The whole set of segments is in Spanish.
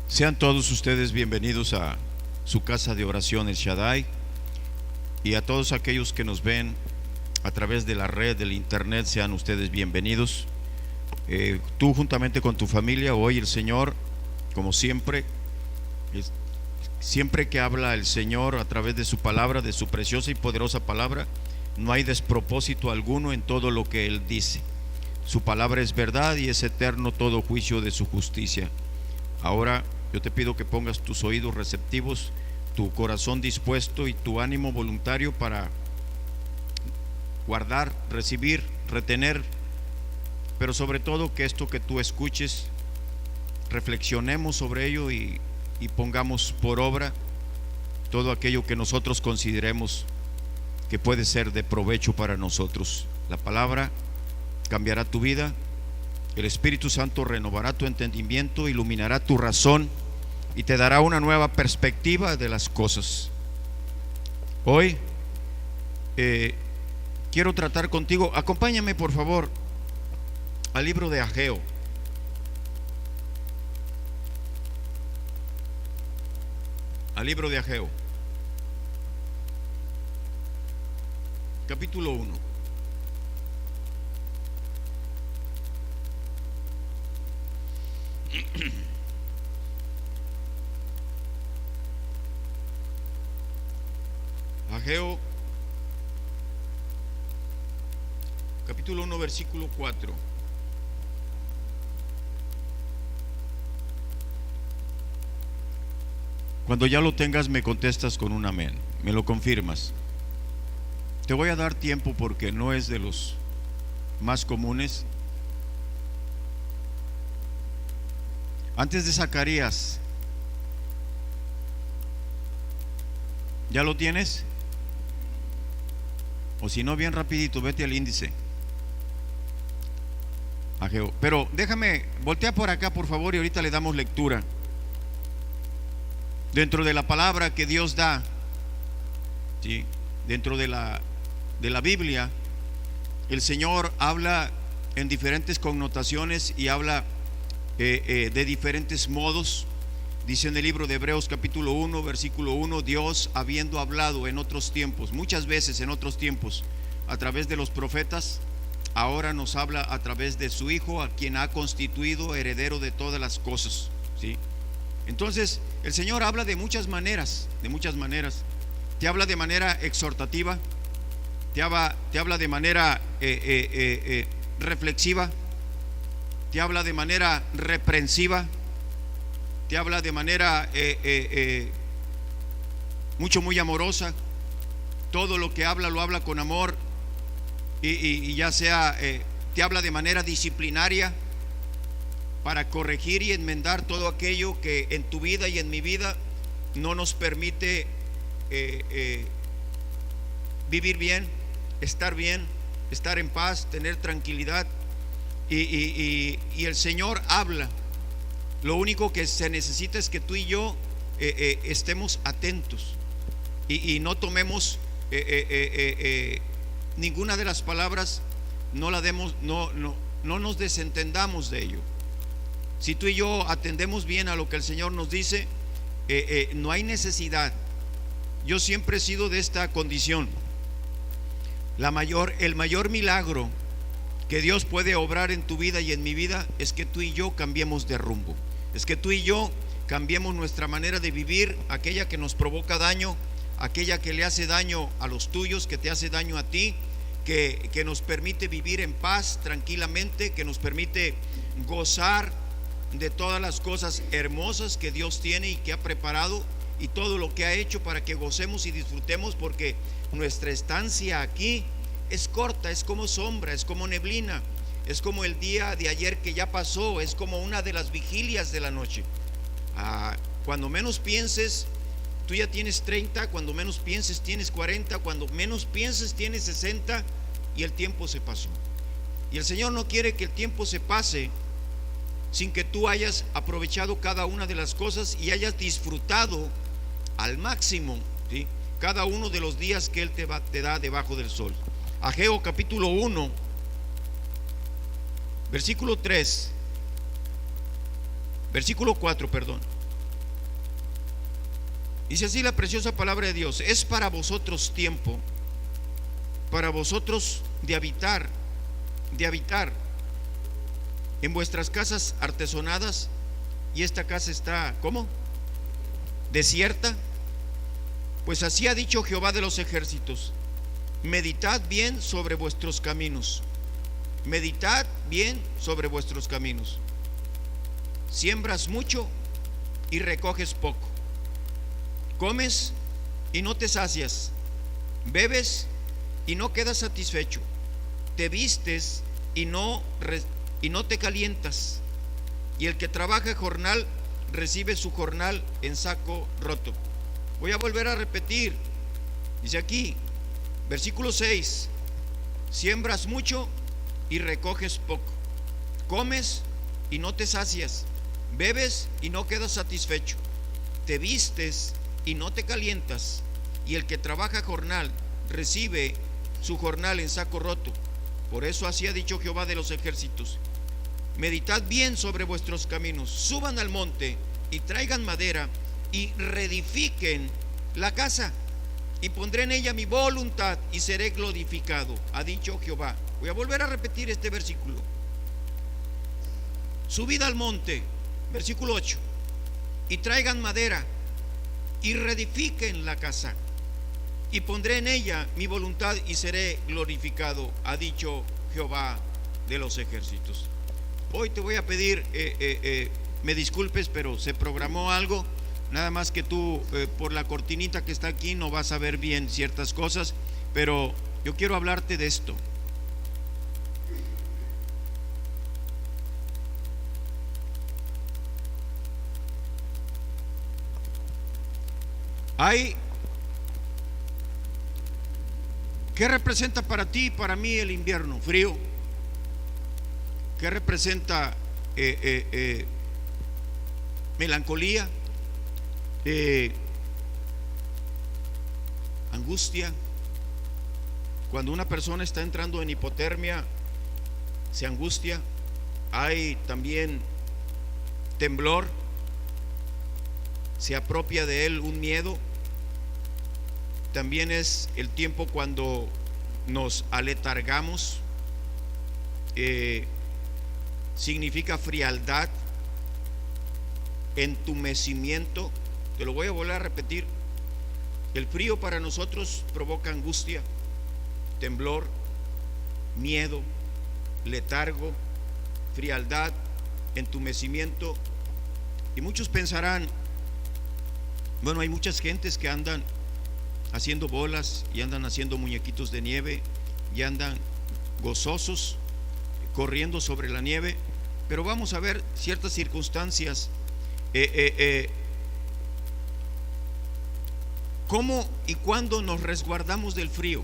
Sean todos ustedes bienvenidos a su casa de oración El Shaddai, y a todos aquellos que nos ven a través de la red del internet, sean ustedes bienvenidos. Tú juntamente con tu familia, hoy el Señor, como siempre, siempre que habla el Señor a través de su palabra, de su preciosa y poderosa palabra, no hay despropósito alguno en todo lo que Él dice. Su palabra es verdad y es eterno todo juicio de su justicia. Ahora yo te pido que pongas tus oídos receptivos, tu corazón dispuesto y tu ánimo voluntario para guardar, recibir, retener, pero sobre todo que esto que tú escuches, reflexionemos sobre ello y pongamos por obra todo aquello que nosotros consideremos que puede ser de provecho para nosotros. La palabra cambiará tu vida, el Espíritu Santo renovará tu entendimiento, iluminará tu razón y te dará una nueva perspectiva de las cosas. Hoy quiero tratar contigo, acompáñame por favor al libro de Ageo. Al libro de Ageo, capítulo 1. Ageo, capítulo 1, versículo 4. Cuando ya lo tengas, me contestas con un amén, me lo confirmas. Te voy a dar tiempo porque no es de los más comunes. Antes de Zacarías, ¿ya lo tienes? O si no, bien rapidito, vete al índice. Ageo. Pero déjame, voltea por acá por favor y ahorita le damos lectura. Dentro de la palabra que Dios da, ¿sí? Dentro de la Biblia, el Señor habla en diferentes connotaciones y habla de diferentes modos. Dice en el libro de Hebreos capítulo 1 versículo 1: Dios, habiendo hablado en otros tiempos, muchas veces en otros tiempos, a través de los profetas, ahora nos habla a través de su Hijo, a quien ha constituido heredero de todas las cosas, ¿sí? Entonces el Señor habla de muchas maneras, de muchas maneras. Te habla de manera exhortativa, te habla de manera reflexiva, te habla de manera reprensiva, te habla de manera muy amorosa. Todo lo que habla lo habla con amor y ya sea te habla de manera disciplinaria para corregir y enmendar todo aquello que en tu vida y en mi vida no nos permite vivir bien, estar en paz, tener tranquilidad. Y el Señor habla. Lo único que se necesita es que tú y yo estemos atentos y no tomemos ninguna de las palabras, no la demos, no nos desentendamos de ello. Si tú y yo atendemos bien a lo que el Señor nos dice, no hay necesidad. Yo siempre he sido de esta condición. El mayor milagro que Dios puede obrar en tu vida y en mi vida es que tú y yo cambiemos de rumbo, es que tú y yo cambiemos nuestra manera de vivir, aquella que nos provoca daño, aquella que le hace daño a los tuyos, que te hace daño a ti, que nos permite vivir en paz, tranquilamente, que nos permite gozar de todas las cosas hermosas que Dios tiene y que ha preparado, y todo lo que ha hecho para que gocemos y disfrutemos, porque nuestra estancia aquí es corta, es como sombra, es como neblina, es como el día de ayer que ya pasó, es como una de las vigilias de la noche. Cuando menos pienses, tú ya tienes 30, cuando menos pienses tienes 40, cuando menos pienses tienes 60 y el tiempo se pasó. Y el Señor no quiere que el tiempo se pase sin que tú hayas aprovechado cada una de las cosas y hayas disfrutado al máximo, ¿sí?, cada uno de los días que Él te da debajo del sol. Ageo capítulo 1 versículo 3, versículo 4, perdón. Dice así la preciosa palabra de Dios: es para vosotros tiempo, para vosotros de habitar en vuestras casas artesonadas, y esta casa está, ¿cómo? Desierta. Pues así ha dicho Jehová de los ejércitos: meditad bien sobre vuestros caminos, meditad bien sobre vuestros caminos. Siembras mucho y recoges poco, comes y no te sacias, bebes y no quedas satisfecho, te vistes y no te calientas, y el que trabaja jornal recibe su jornal en saco roto. Voy a volver a repetir, dice aquí, versículo 6: siembras mucho y recoges poco, comes y no te sacias, bebes y no quedas satisfecho, te vistes y no te calientas, y el que trabaja jornal recibe su jornal en saco roto. Por eso así ha dicho Jehová de los ejércitos: meditad bien sobre vuestros caminos, suban al monte y traigan madera y reedifiquen la casa, y pondré en ella mi voluntad y seré glorificado, ha dicho Jehová. Voy a volver a repetir este versículo: subid al monte, versículo 8, y traigan madera y reedifiquen la casa, y pondré en ella mi voluntad y seré glorificado, ha dicho Jehová de los ejércitos. Hoy te voy a pedir, me disculpes, pero se programó algo, nada más que tú por la cortinita que está aquí no vas a ver bien ciertas cosas, pero yo quiero hablarte de esto. ¿Qué representa para ti y para mí el invierno? Frío. ¿Qué representa? Melancolía, angustia. Cuando una persona está entrando en hipotermia, se angustia. Hay también temblor, se apropia de él un miedo. También es el tiempo cuando nos aletargamos, significa frialdad, entumecimiento. Te lo voy a volver a repetir: el frío para nosotros provoca angustia, temblor, miedo, letargo, frialdad, entumecimiento. Y muchos pensarán, bueno, hay muchas gentes que andan haciendo bolas y andan haciendo muñequitos de nieve y andan gozosos corriendo sobre la nieve, pero vamos a ver ciertas circunstancias. ¿Cómo y cuándo nos resguardamos del frío?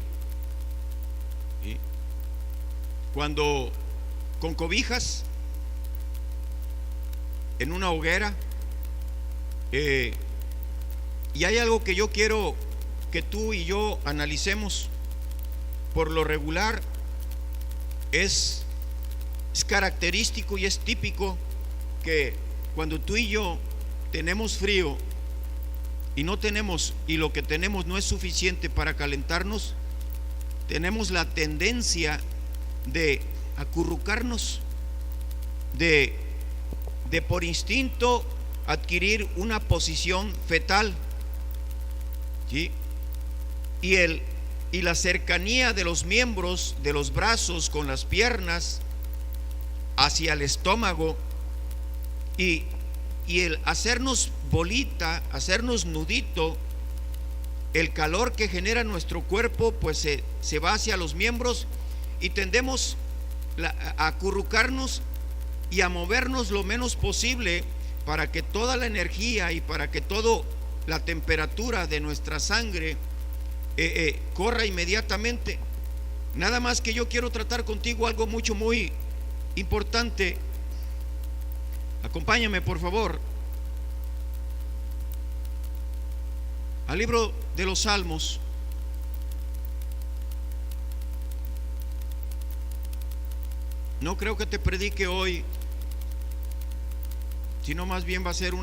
¿Sí? Cuando con cobijas en una hoguera. Y hay algo que yo quiero que tú y yo analicemos. Por lo regular es característico y es típico que cuando tú y yo tenemos frío y lo que tenemos no es suficiente para calentarnos, tenemos la tendencia de acurrucarnos, de por instinto adquirir una posición fetal, ¿sí? Y la cercanía de los miembros, de los brazos con las piernas hacia el estómago, y el hacernos bolita, hacernos nudito, el calor que genera nuestro cuerpo pues se va hacia los miembros, y tendemos a acurrucarnos y a movernos lo menos posible para que toda la energía y para que toda la temperatura de nuestra sangre corra inmediatamente. Nada más que yo quiero tratar contigo algo muy importante. Acompáñame por favor al libro de los Salmos. No creo que te predique hoy, sino más bien va a ser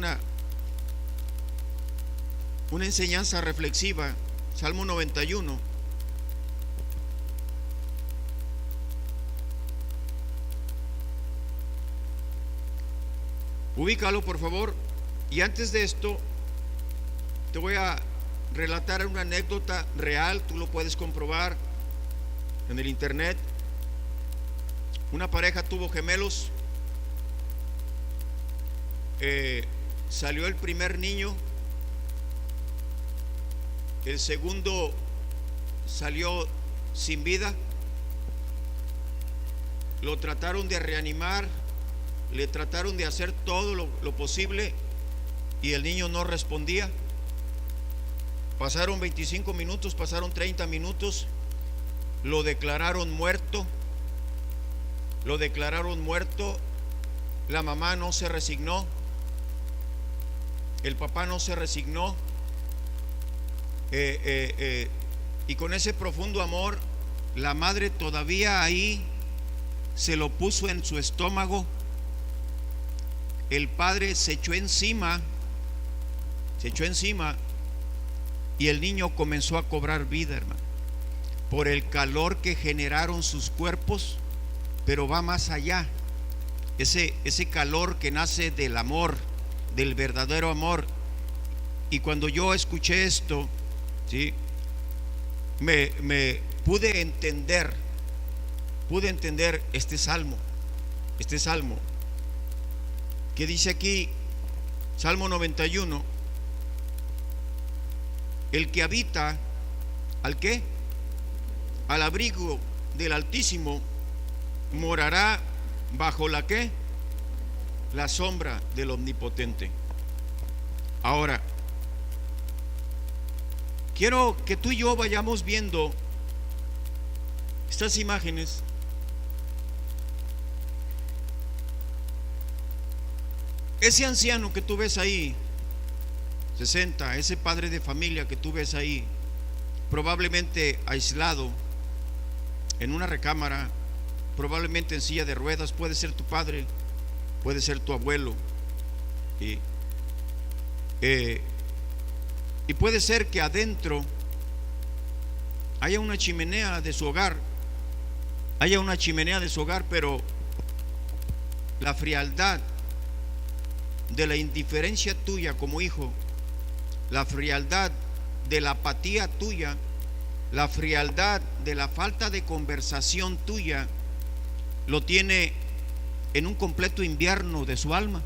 una enseñanza reflexiva. Salmo 91. Ubícalo, por favor. Y antes de esto, te voy a relatar una anécdota real. Tú lo puedes comprobar en el internet. Una pareja tuvo gemelos. Salió el primer niño. El segundo salió sin vida. Lo trataron de reanimar. Le trataron de hacer todo lo posible y el niño no respondía. Pasaron 25 minutos, pasaron 30 minutos, lo declararon muerto. Lo declararon muerto. La mamá no se resignó. El papá no se resignó. Y con ese profundo amor, la madre todavía ahí se lo puso en su estómago. El padre se echó encima y el niño comenzó a cobrar vida, hermano, por el calor que generaron sus cuerpos. Pero va más allá, ese calor que nace del amor, del verdadero amor. Y cuando yo escuché esto, ¿sí?, me pude entender este salmo que dice aquí, Salmo 91, el que habita, ¿al qué? Al abrigo del Altísimo morará bajo la ¿qué? La sombra del Omnipotente. Ahora, quiero que tú y yo vayamos viendo estas imágenes. Ese anciano que tú ves ahí, 60, ese padre de familia que tú ves ahí, probablemente aislado en una recámara, probablemente en silla de ruedas, puede ser tu padre, puede ser tu abuelo, y puede ser que adentro haya una chimenea de su hogar, pero la frialdad de la indiferencia tuya como hijo, la frialdad de la apatía tuya, la frialdad de la falta de conversación tuya, lo tiene en un completo invierno de su alma,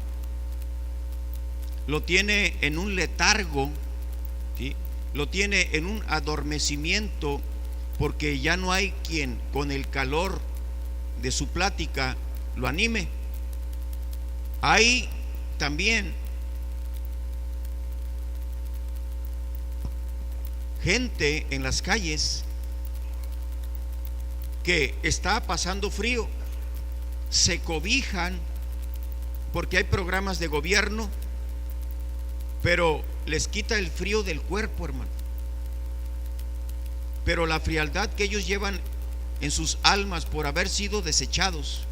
lo tiene en un letargo, ¿sí?, lo tiene en un adormecimiento, porque ya no hay quien con el calor de su plática lo anime. Hay también gente en las calles que está pasando frío, se cobijan porque hay programas de gobierno, pero les quita el frío del cuerpo, hermano. Pero la frialdad que ellos llevan en sus almas por haber sido desechados,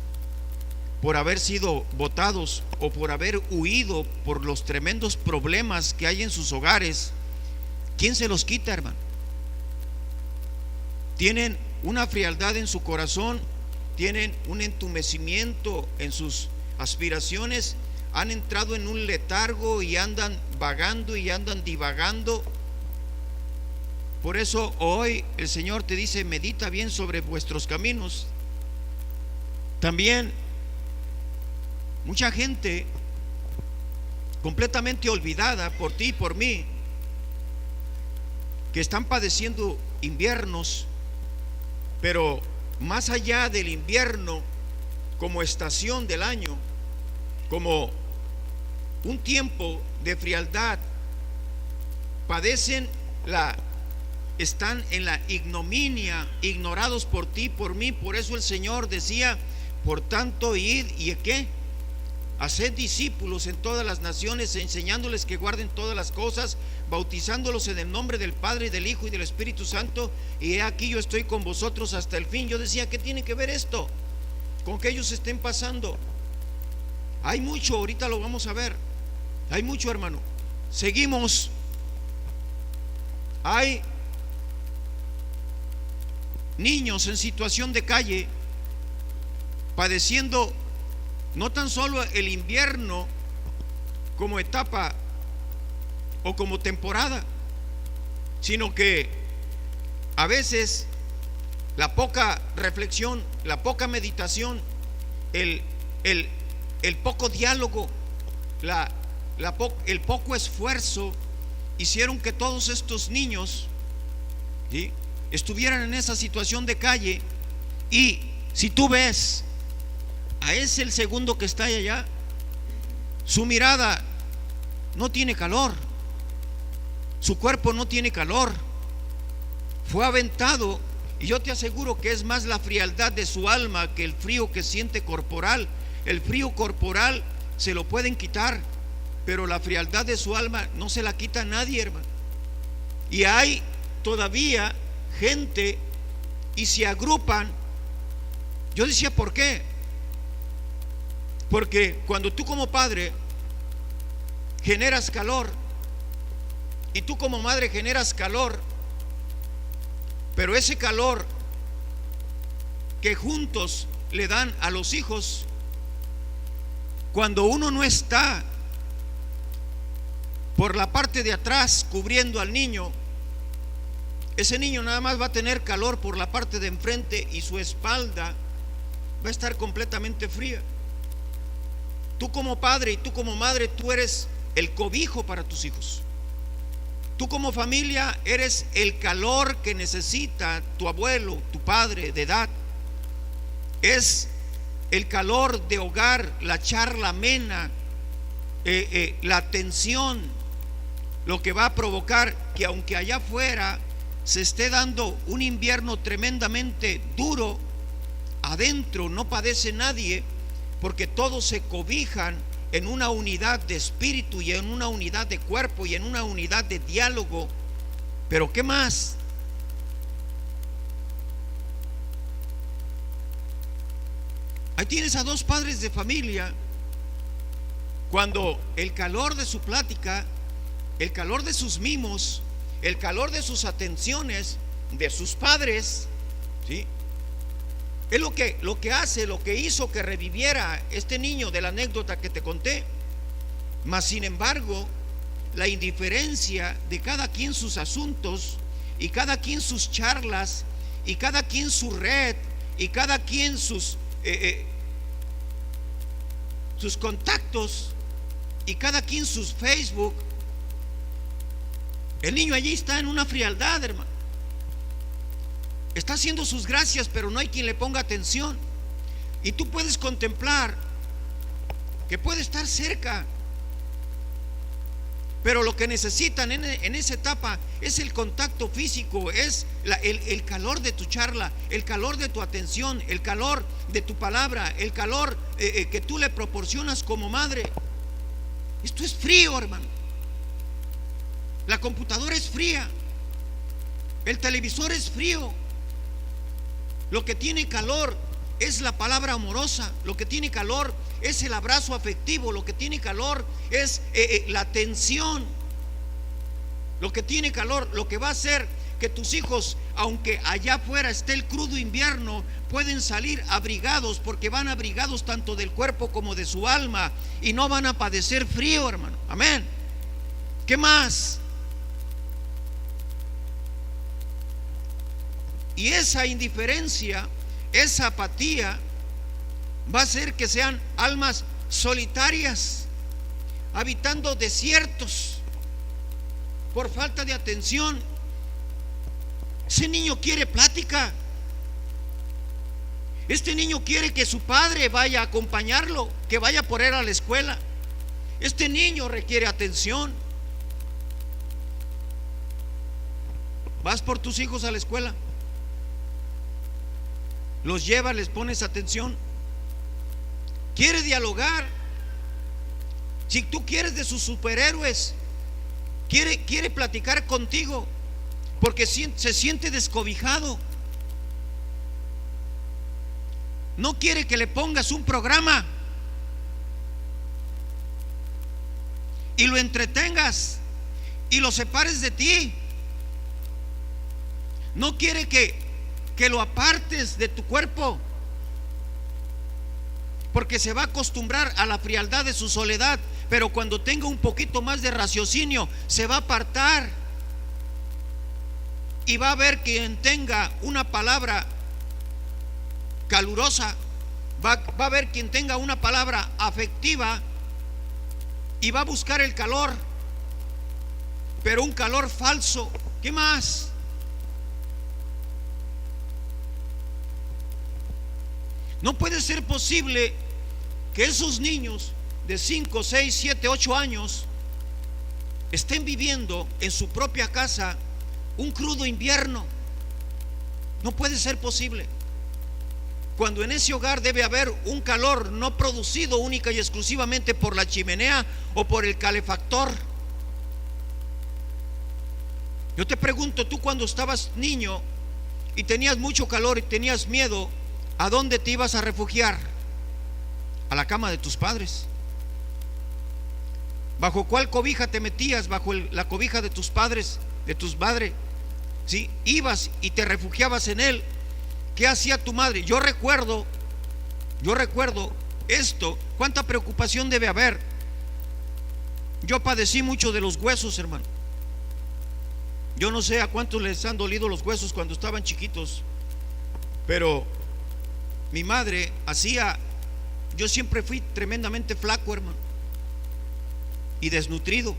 por haber sido botados o por haber huido por los tremendos problemas que hay en sus hogares, ¿quién se los quita, hermano? Tienen una frialdad en su corazón, tienen un entumecimiento en sus aspiraciones, han entrado en un letargo y andan vagando y andan divagando. Por eso hoy el Señor te dice: medita bien sobre vuestros caminos. También mucha gente completamente olvidada por ti y por mí, que están padeciendo inviernos, pero más allá del invierno, como estación del año, como un tiempo de frialdad, están en la ignominia, ignorados por ti y por mí. Por eso el Señor decía: por tanto, id y ¿qué? Haced discípulos en todas las naciones, enseñándoles que guarden todas las cosas, bautizándolos en el nombre del Padre, y del Hijo y del Espíritu Santo, y he aquí yo estoy con vosotros hasta el fin. Yo decía: ¿qué tiene que ver esto con que ellos estén pasando? Hay mucho, ahorita lo vamos a ver. Hay mucho, hermano. Seguimos Hay niños en situación de calle padeciendo no tan solo el invierno como etapa o como temporada, sino que a veces la poca reflexión, la poca meditación, el poco diálogo, el poco esfuerzo hicieron que todos estos niños, ¿sí?, estuvieran en esa situación de calle. Y si tú ves a ese, el segundo que está allá, su mirada no tiene calor, su cuerpo no tiene calor, fue aventado. Y yo te aseguro que es más la frialdad de su alma que el frío que siente corporal. El frío corporal se lo pueden quitar, pero la frialdad de su alma no se la quita a nadie, hermano. Y hay todavía gente y se agrupan. Yo decía, ¿por qué? Porque cuando tú como padre generas calor y tú como madre generas calor, pero ese calor que juntos le dan a los hijos, cuando uno no está por la parte de atrás cubriendo al niño, ese niño nada más va a tener calor por la parte de enfrente y su espalda va a estar completamente fría. Tú como padre y tú como madre, tú eres el cobijo para tus hijos. Tú como familia eres el calor que necesita tu abuelo, tu padre de edad. Es el calor de hogar, la charla amena, la atención, lo que va a provocar que aunque allá afuera se esté dando un invierno tremendamente duro, adentro no padece nadie, porque todos se cobijan en una unidad de espíritu y en una unidad de cuerpo y en una unidad de diálogo. Pero ¿qué más? Ahí tienes a dos padres de familia, cuando el calor de su plática, el calor de sus mimos, el calor de sus atenciones de sus padres, ¿sí?, es lo que hace, lo que hizo que reviviera este niño de la anécdota que te conté. Mas sin embargo, la indiferencia de cada quien sus asuntos, y cada quien sus charlas, y cada quien su red, y cada quien sus contactos, y cada quien sus Facebook. El niño allí está en una frialdad, hermano. Está haciendo sus gracias, pero no hay quien le ponga atención. Y tú puedes contemplar que puede estar cerca, pero lo que necesitan en esa etapa es el contacto físico, es el calor de tu charla, el calor de tu atención, el calor de tu palabra, el calor que tú le proporcionas como madre. Esto es frío, hermano. La computadora es fría, el televisor es frío. Lo que tiene calor es la palabra amorosa, lo que tiene calor es el abrazo afectivo, lo que tiene calor es la atención, lo que tiene calor, lo que va a hacer que tus hijos, aunque allá afuera esté el crudo invierno, pueden salir abrigados, porque van abrigados tanto del cuerpo como de su alma, y no van a padecer frío, hermano. Amén. ¿Qué más? Y esa indiferencia, esa apatía va a hacer que sean almas solitarias, habitando desiertos por falta de atención. Ese niño quiere plática. Este niño quiere que su padre vaya a acompañarlo, que vaya por él a la escuela. Este niño requiere atención. ¿Vas por tus hijos a la escuela? Los llevas, les pones atención. Quiere dialogar. Si tú quieres de sus superhéroes, quiere platicar contigo, porque se siente descobijado. No quiere que le pongas un programa y lo entretengas y lo separes de ti. No quiere que lo apartes de tu cuerpo, porque se va a acostumbrar a la frialdad de su soledad. Pero cuando tenga un poquito más de raciocinio, se va a apartar y va a ver quien tenga una palabra calurosa, va a ver quien tenga una palabra afectiva, y va a buscar el calor, pero un calor falso. ¿Qué más? No puede ser posible que esos niños de 5, 6, 7, 8 años estén viviendo en su propia casa un crudo invierno. No puede ser posible, cuando en ese hogar debe haber un calor no producido única y exclusivamente por la chimenea o por el calefactor. Yo te pregunto, tú cuando estabas niño y tenías mucho calor y tenías miedo, ¿a dónde te ibas a refugiar? A la cama de tus padres. ¿Bajo cuál cobija te metías? Bajo la cobija de tus padres, de tus madres. ¿Sí? Ibas y te refugiabas en él. ¿Qué hacía tu madre? Yo recuerdo esto. ¿Cuánta preocupación debe haber? Yo padecí mucho de los huesos, hermano. Yo no sé a cuántos les han dolido los huesos cuando estaban chiquitos, pero mi madre hacía, yo siempre fui tremendamente flaco, hermano, y desnutrido,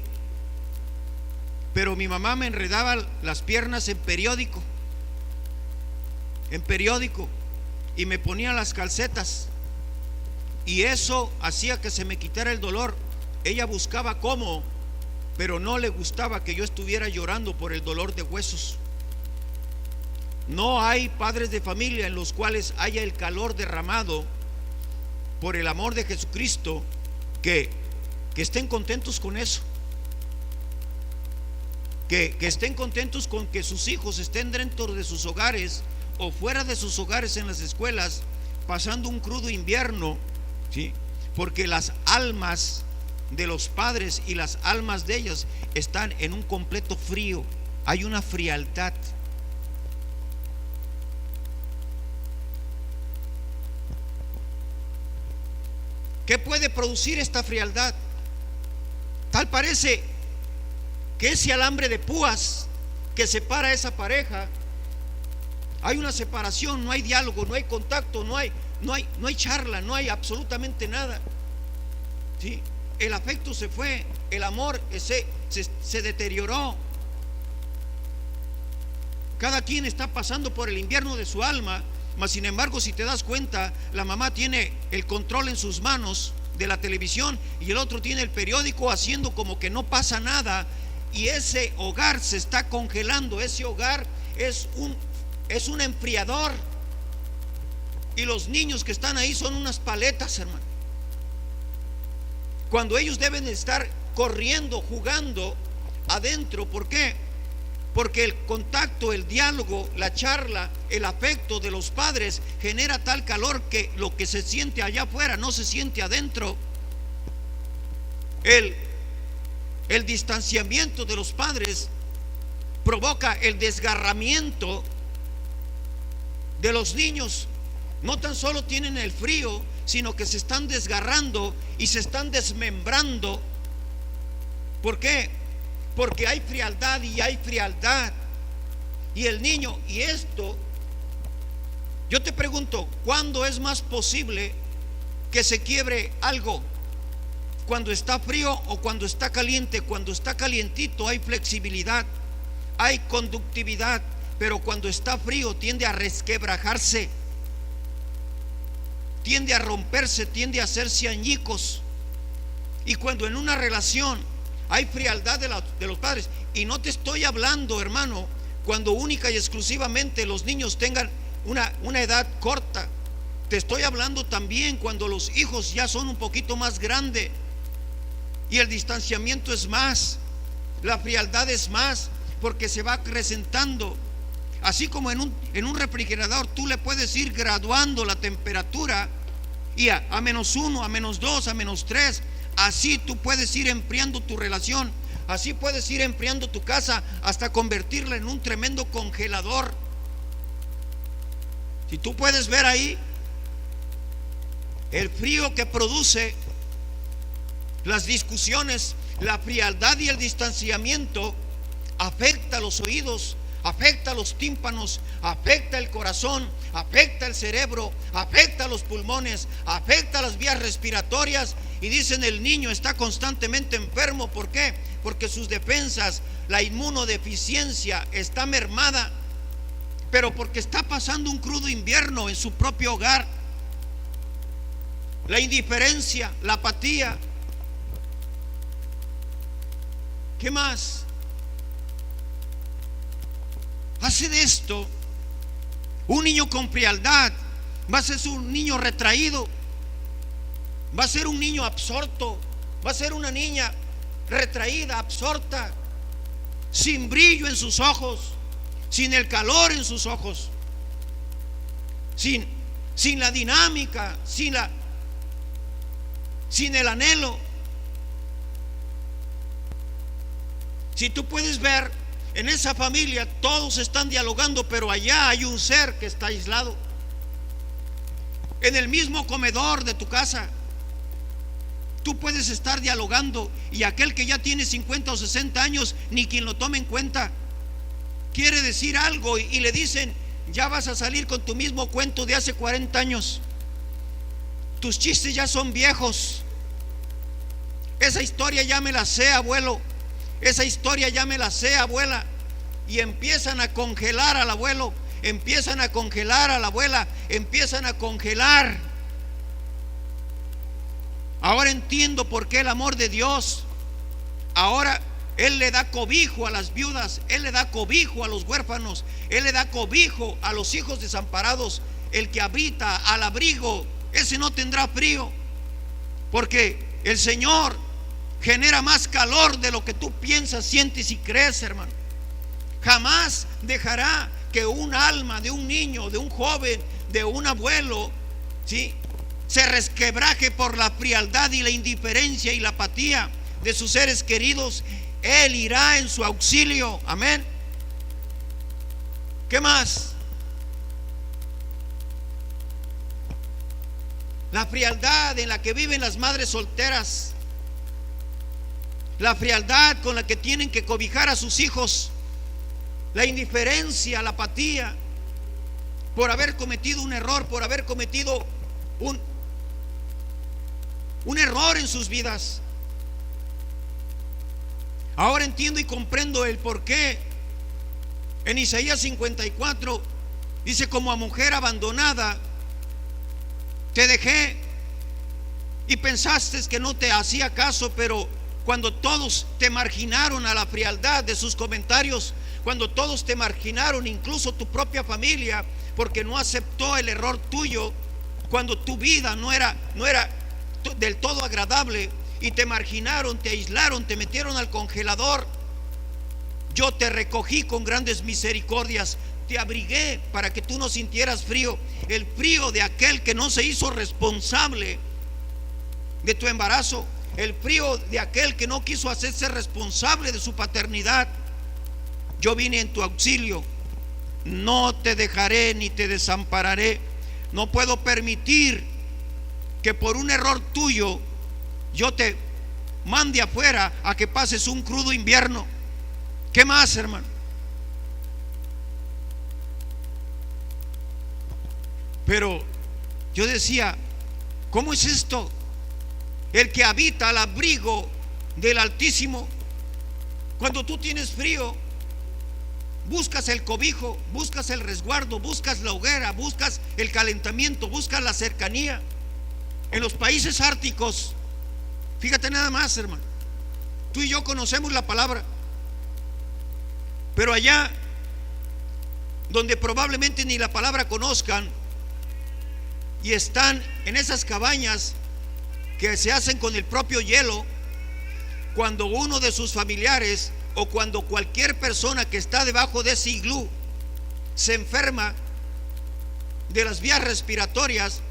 pero mi mamá me enredaba las piernas en periódico, y me ponía las calcetas, y eso hacía que se me quitara el dolor. Ella buscaba cómo, pero no le gustaba que yo estuviera llorando por el dolor de huesos. No hay padres de familia en los cuales haya el calor derramado por el amor de Jesucristo que estén contentos con eso, que estén contentos con que sus hijos estén dentro de sus hogares o fuera de sus hogares en las escuelas pasando un crudo invierno, ¿sí? Porque las almas de los padres y las almas de ellas están en un completo frío. Hay una frialdad. ¿Qué puede producir esta frialdad? Tal parece que ese alambre de púas que separa a esa pareja, hay una separación, no hay diálogo, no hay contacto, no hay charla, no hay absolutamente nada, ¿sí? El afecto se fue, el amor se deterioró. Cada quien está pasando por el invierno de su alma, mas sin embargo, si te das cuenta, la mamá tiene el control en sus manos de la televisión y el otro tiene el periódico, haciendo como que no pasa nada, y ese hogar se está congelando. Ese hogar es un enfriador, y los niños que están ahí son unas paletas, hermano, cuando ellos deben estar corriendo, jugando adentro. ¿Por qué? Porque el contacto, el diálogo, la charla, el afecto de los padres genera tal calor que lo que se siente allá afuera no se siente adentro. El distanciamiento de los padres provoca el desgarramiento de los niños. No tan solo tienen el frío, sino que se están desgarrando y se están desmembrando. ¿Por qué? Porque hay frialdad y hay frialdad. Y el niño, y esto, yo te pregunto, ¿cuándo es más posible que se quiebre algo? ¿Cuando está frío o cuando está caliente? Cuando está calientito hay flexibilidad, hay conductividad, pero cuando está frío tiende a resquebrajarse, tiende a romperse, tiende a hacerse añicos. Y cuando en una relación hay frialdad de los padres, y no te estoy hablando, hermano, cuando única y exclusivamente los niños tengan una edad corta, te estoy hablando también cuando los hijos ya son un poquito más grandes y el distanciamiento es más, la frialdad es más, porque se va acrecentando. Así como en un refrigerador tú le puedes ir graduando la temperatura, y a -1, a -2, a -3, así tú puedes ir enfriando tu relación, así puedes ir enfriando tu casa hasta convertirla en un tremendo congelador. Si tú puedes ver ahí, el frío que produce las discusiones, la frialdad y el distanciamiento afecta los oídos, afecta los tímpanos, afecta el corazón, afecta el cerebro, afecta los pulmones, afecta las vías respiratorias. Y dicen, el niño está constantemente enfermo. ¿Por qué? Porque sus defensas, la inmunodeficiencia está mermada, pero porque está pasando un crudo invierno en su propio hogar. La indiferencia, la apatía. ¿Qué más? Hace de esto un niño con frialdad. Va a ser un niño retraído, va a ser un niño absorto, va a ser una niña retraída, absorta, sin brillo en sus ojos, sin el calor en sus ojos, sin la dinámica, sin el anhelo. Si tú puedes ver, en esa familia todos están dialogando, pero allá hay un ser que está aislado. En el mismo comedor de tu casa tú puedes estar dialogando, y aquel que ya tiene 50 o 60 años, ni quien lo tome en cuenta, quiere decir algo y le dicen, ya vas a salir con tu mismo cuento de hace 40 años. Tus chistes ya son viejos. Esa historia ya me la sé, abuelo. Esa historia ya me la sé, abuela. Y empiezan a congelar al abuelo, empiezan a congelar a la abuela, empiezan a congelar. Ahora entiendo por qué el amor de Dios. Ahora Él le da cobijo a las viudas, Él le da cobijo a los huérfanos, Él le da cobijo a los hijos desamparados. El que habita al abrigo, ese no tendrá frío, porque el Señor genera más calor de lo que tú piensas, sientes y crees, hermano. Jamás dejará que un alma de un niño, de un joven, de un abuelo, ¿sí?, se resquebraje por la frialdad y la indiferencia y la apatía de sus seres queridos. Él irá en su auxilio. Amén. ¿Qué más? La frialdad en la que viven las madres solteras, la frialdad con la que tienen que cobijar a sus hijos, la indiferencia, la apatía, por haber cometido un error, por haber cometido un error en sus vidas. Ahora entiendo y comprendo el por qué en Isaías 54 dice, como a mujer abandonada te dejé y pensaste que no te hacía caso, pero cuando todos te marginaron a la frialdad de sus comentarios, cuando todos te marginaron, incluso tu propia familia, porque no aceptó el error tuyo, cuando tu vida no era del todo agradable, y te marginaron, te aislaron, te metieron al congelador, yo te recogí con grandes misericordias, te abrigué para que tú no sintieras frío, el frío de aquel que no se hizo responsable de tu embarazo, el frío de aquel que no quiso hacerse responsable de su paternidad. Yo vine en tu auxilio, no te dejaré ni te desampararé. No puedo permitir que por un error tuyo yo te mande afuera a que pases un crudo invierno. ¿Qué más, hermano? Pero yo decía, ¿cómo es esto? El que habita al abrigo del Altísimo, cuando tú tienes frío, buscas el cobijo, buscas el resguardo, buscas la hoguera, buscas el calentamiento, buscas la cercanía. En los países árticos, fíjate nada más, hermano, tú y yo conocemos la palabra, pero allá donde probablemente ni la palabra conozcan, y están en esas cabañas que se hacen con el propio hielo, cuando uno de sus familiares o cuando cualquier persona que está debajo de ese iglú se enferma de las vías respiratorias,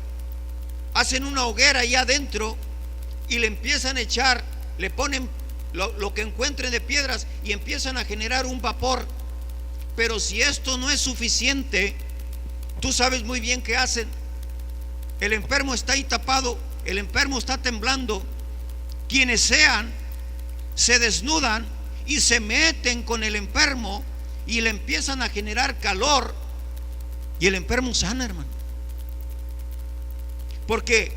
hacen una hoguera ahí adentro y le empiezan a echar, le ponen lo que encuentren de piedras y empiezan a generar un vapor. Pero si esto no es suficiente, Tú sabes muy bien qué hacen. El enfermo está ahí tapado, el enfermo está temblando. Quienes sean, se desnudan y se meten con el enfermo y le empiezan a generar calor, y el enfermo sana, hermano. Porque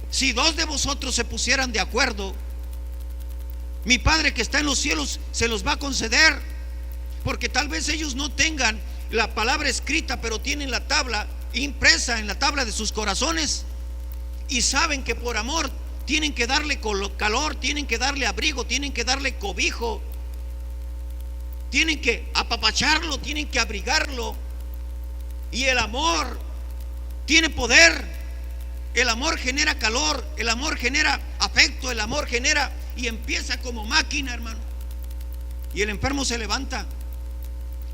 si dos de vosotros se pusieran de acuerdo, mi Padre que está en los cielos se los va a conceder. Porque tal vez ellos no tengan la palabra escrita, pero tienen la tabla impresa en la tabla de sus corazones, y saben que por amor tienen que darle calor, tienen que darle abrigo, tienen que darle cobijo, tienen que apapacharlo, tienen que abrigarlo. Y el amor tiene poder. El amor genera calor, el amor genera afecto, el amor genera, y empieza como máquina, hermano. Y el enfermo se levanta.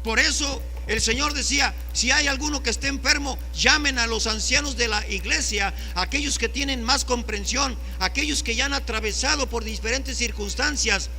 Por eso el Señor decía: si hay alguno que esté enfermo, llamen a los ancianos de la iglesia, aquellos que tienen más comprensión, aquellos que ya han atravesado por diferentes circunstancias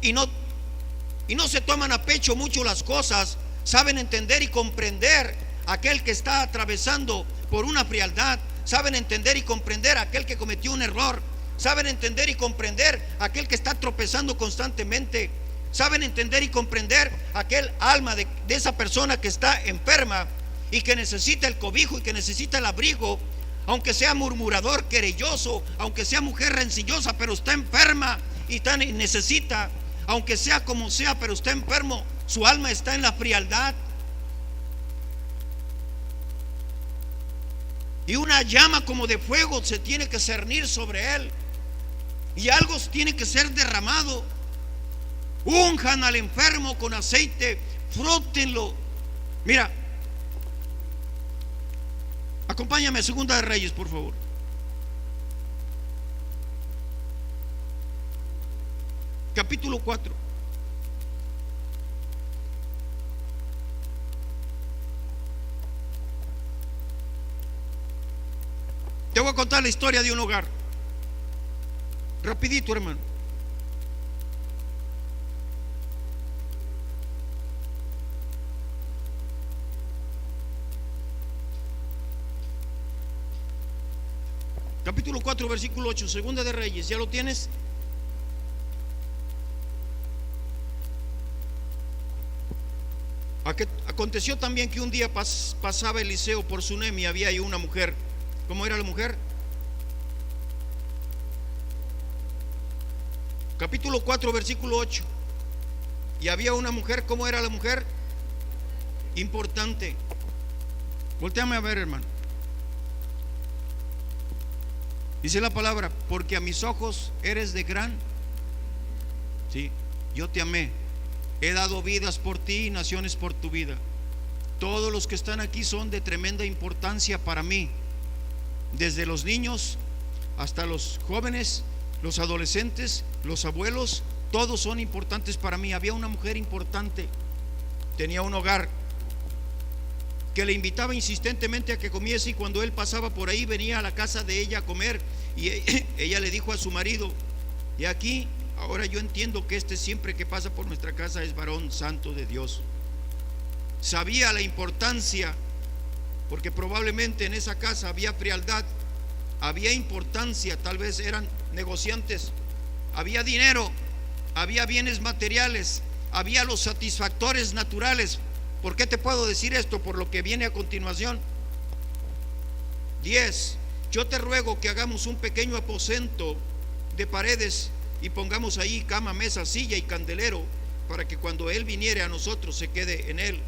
y no se toman a pecho mucho las cosas, saben entender y comprender aquel que está atravesando por una frialdad, saben entender y comprender aquel que cometió un error, saben entender y comprender aquel que está tropezando constantemente, saben entender y comprender aquel alma de esa persona que está enferma y que necesita el cobijo y que necesita el abrigo, aunque sea murmurador, querelloso, aunque sea mujer rencillosa, pero está enferma y necesita, aunque sea como sea, pero está enfermo, su alma está en la frialdad. Y una llama como de fuego se tiene que cernir sobre él, y algo tiene que ser derramado. Unjan al enfermo con aceite, frótenlo. Mira, acompáñame a Segunda de Reyes, por favor. Capítulo 4. Te voy a contar la historia de un hogar. Rapidito, hermano. Capítulo 4, versículo 8, Segunda de Reyes. ¿Ya lo tienes? Aconteció también que un día pasaba Eliseo por Sunem, y había ahí una mujer. ¿Cómo era la mujer? Capítulo 4, versículo 8. Y había una mujer. ¿Cómo era la mujer? Importante. Voltéame a ver, hermano. Dice la palabra: porque a mis ojos eres de gran. Sí, yo te amé. He dado vidas por ti y naciones por tu vida. Todos los que están aquí son de tremenda importancia para mí. Desde los niños hasta los jóvenes, los adolescentes, los abuelos, todos son importantes para mí. Había una mujer importante. Tenía un hogar que le invitaba insistentemente a que comiese, y cuando él pasaba por ahí venía a la casa de ella a comer, y ella le dijo a su marido: y aquí, ahora yo entiendo que siempre que pasa por nuestra casa es varón santo de Dios. Sabía la importancia, porque probablemente en esa casa había frialdad, había importancia, tal vez eran negociantes, había dinero, había bienes materiales, había los satisfactores naturales. ¿Por qué te puedo decir esto? Por lo que viene a continuación. 10. Yo te ruego que hagamos un pequeño aposento de paredes y pongamos ahí cama, mesa, silla y candelero, para que cuando él viniere a nosotros se quede en él.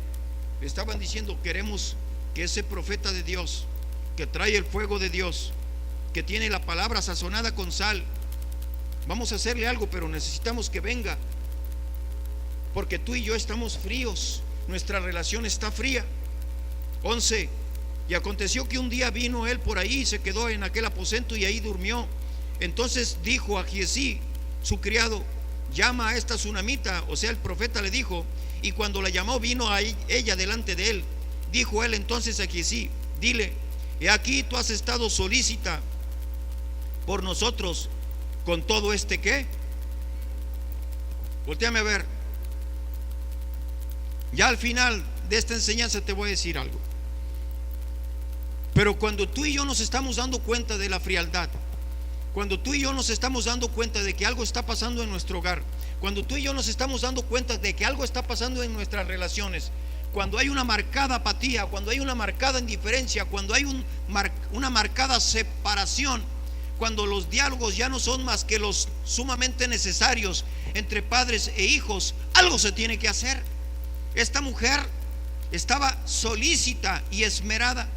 Le estaban diciendo: queremos que ese profeta de Dios, que trae el fuego de Dios, que tiene la palabra sazonada con sal, vamos a hacerle algo, pero necesitamos que venga, porque tú y yo estamos fríos, nuestra relación está fría. 11. Y aconteció que un día vino él por ahí y se quedó en aquel aposento y ahí durmió. Entonces dijo a Giesí, su criado: llama a esta sunamita. O sea, el profeta le dijo, y cuando la llamó vino a ella delante de él. Dijo él entonces a Giesí: dile, he aquí tú has estado solícita por nosotros con todo ¿qué? Voltéame a ver. Ya al final de esta enseñanza te voy a decir algo. Pero cuando tú y yo nos estamos dando cuenta de la frialdad, cuando tú y yo nos estamos dando cuenta de que algo está pasando en nuestro hogar, cuando tú y yo nos estamos dando cuenta de que algo está pasando en nuestras relaciones, cuando hay una marcada apatía, cuando hay una marcada indiferencia, cuando hay una marcada separación, cuando los diálogos ya no son más que los sumamente necesarios entre padres e hijos, algo se tiene que hacer. Esta mujer estaba solícita y esmerada.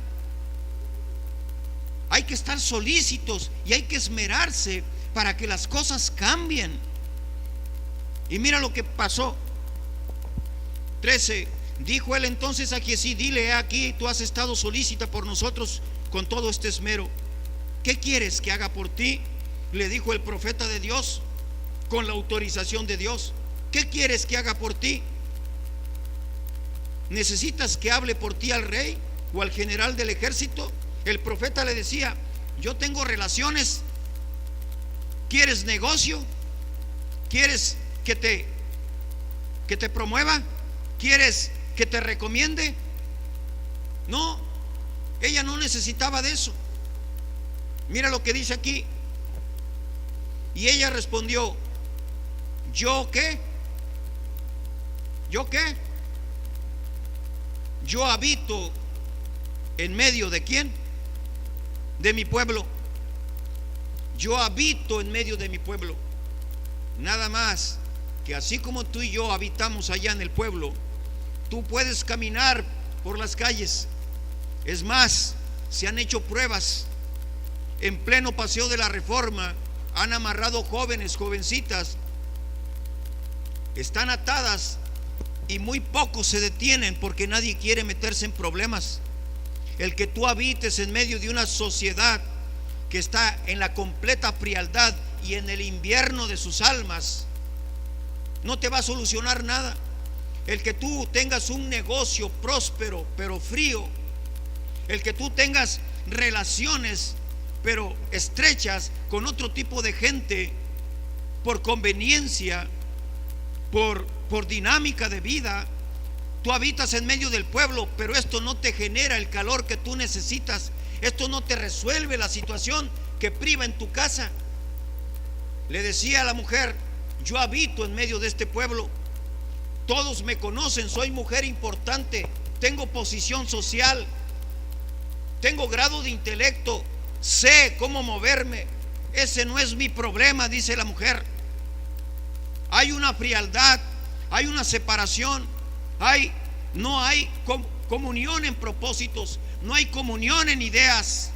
Hay que estar solícitos y hay que esmerarse para que las cosas cambien. Y mira lo que pasó. 13. Dijo él entonces a Giezi: dile, aquí tú has estado solícita por nosotros con todo este esmero. ¿Qué quieres que haga por ti? Le dijo el profeta de Dios con la autorización de Dios. ¿Qué quieres que haga por ti? ¿Necesitas que hable por ti al rey o al general del ejército? El profeta le decía: yo tengo relaciones. ¿Quieres negocio? ¿Quieres que te promueva? ¿Quieres que te recomiende? No, ella no necesitaba de eso. Mira lo que dice aquí. Y ella respondió: ¿yo qué? ¿Yo qué? Yo habito en medio de ¿quién? De mi pueblo. Yo habito en medio de mi pueblo. Nada más que así como tú y yo habitamos allá en el pueblo, tú puedes caminar por las calles. Es más, se han hecho pruebas. En pleno paseo de la Reforma han amarrado jóvenes, jovencitas, están atadas y muy pocos se detienen porque nadie quiere meterse en problemas. El que tú habites en medio de una sociedad que está en la completa frialdad y en el invierno de sus almas no te va a solucionar nada. El que tú tengas un negocio próspero pero frío, el que tú tengas relaciones pero estrechas con otro tipo de gente por conveniencia, por dinámica de vida, tú habitas en medio del pueblo, pero esto no te genera el calor que tú necesitas. Esto no te resuelve la situación que priva en tu casa. Le decía a la mujer: yo habito en medio de este pueblo, todos me conocen, soy mujer importante, tengo posición social, tengo grado de intelecto, sé cómo moverme. Ese no es mi problema, dice la mujer. Hay una frialdad, hay una separación, no hay comunión en propósitos, no hay comunión en ideas.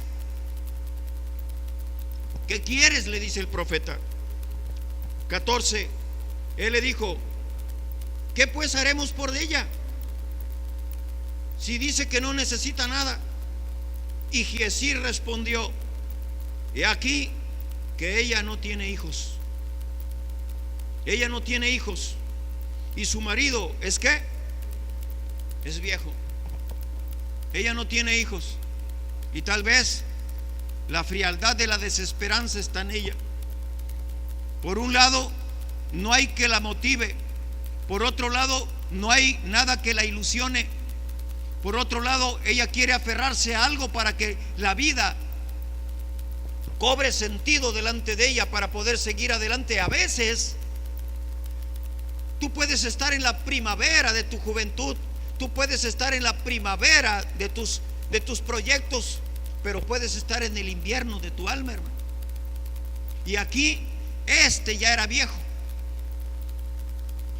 ¿Qué quieres?, le dice el profeta. 14. Él le dijo: ¿qué pues haremos por ella? Si dice que no necesita nada. Y Giezi respondió: he aquí que ella no tiene hijos. Ella no tiene hijos. Y su marido es ¿qué? Es viejo. Ella no tiene hijos. Y tal vez la frialdad de la desesperanza está en ella. Por un lado, no hay que la motive. Por otro lado, no hay nada que la ilusione. Por otro lado, ella quiere aferrarse a algo para que la vida cobre sentido delante de ella, para poder seguir adelante. A veces tú puedes estar en la primavera de tu juventud, tú puedes estar en la primavera de tus proyectos, pero puedes estar en el invierno de tu alma, hermano. Y aquí ya era viejo,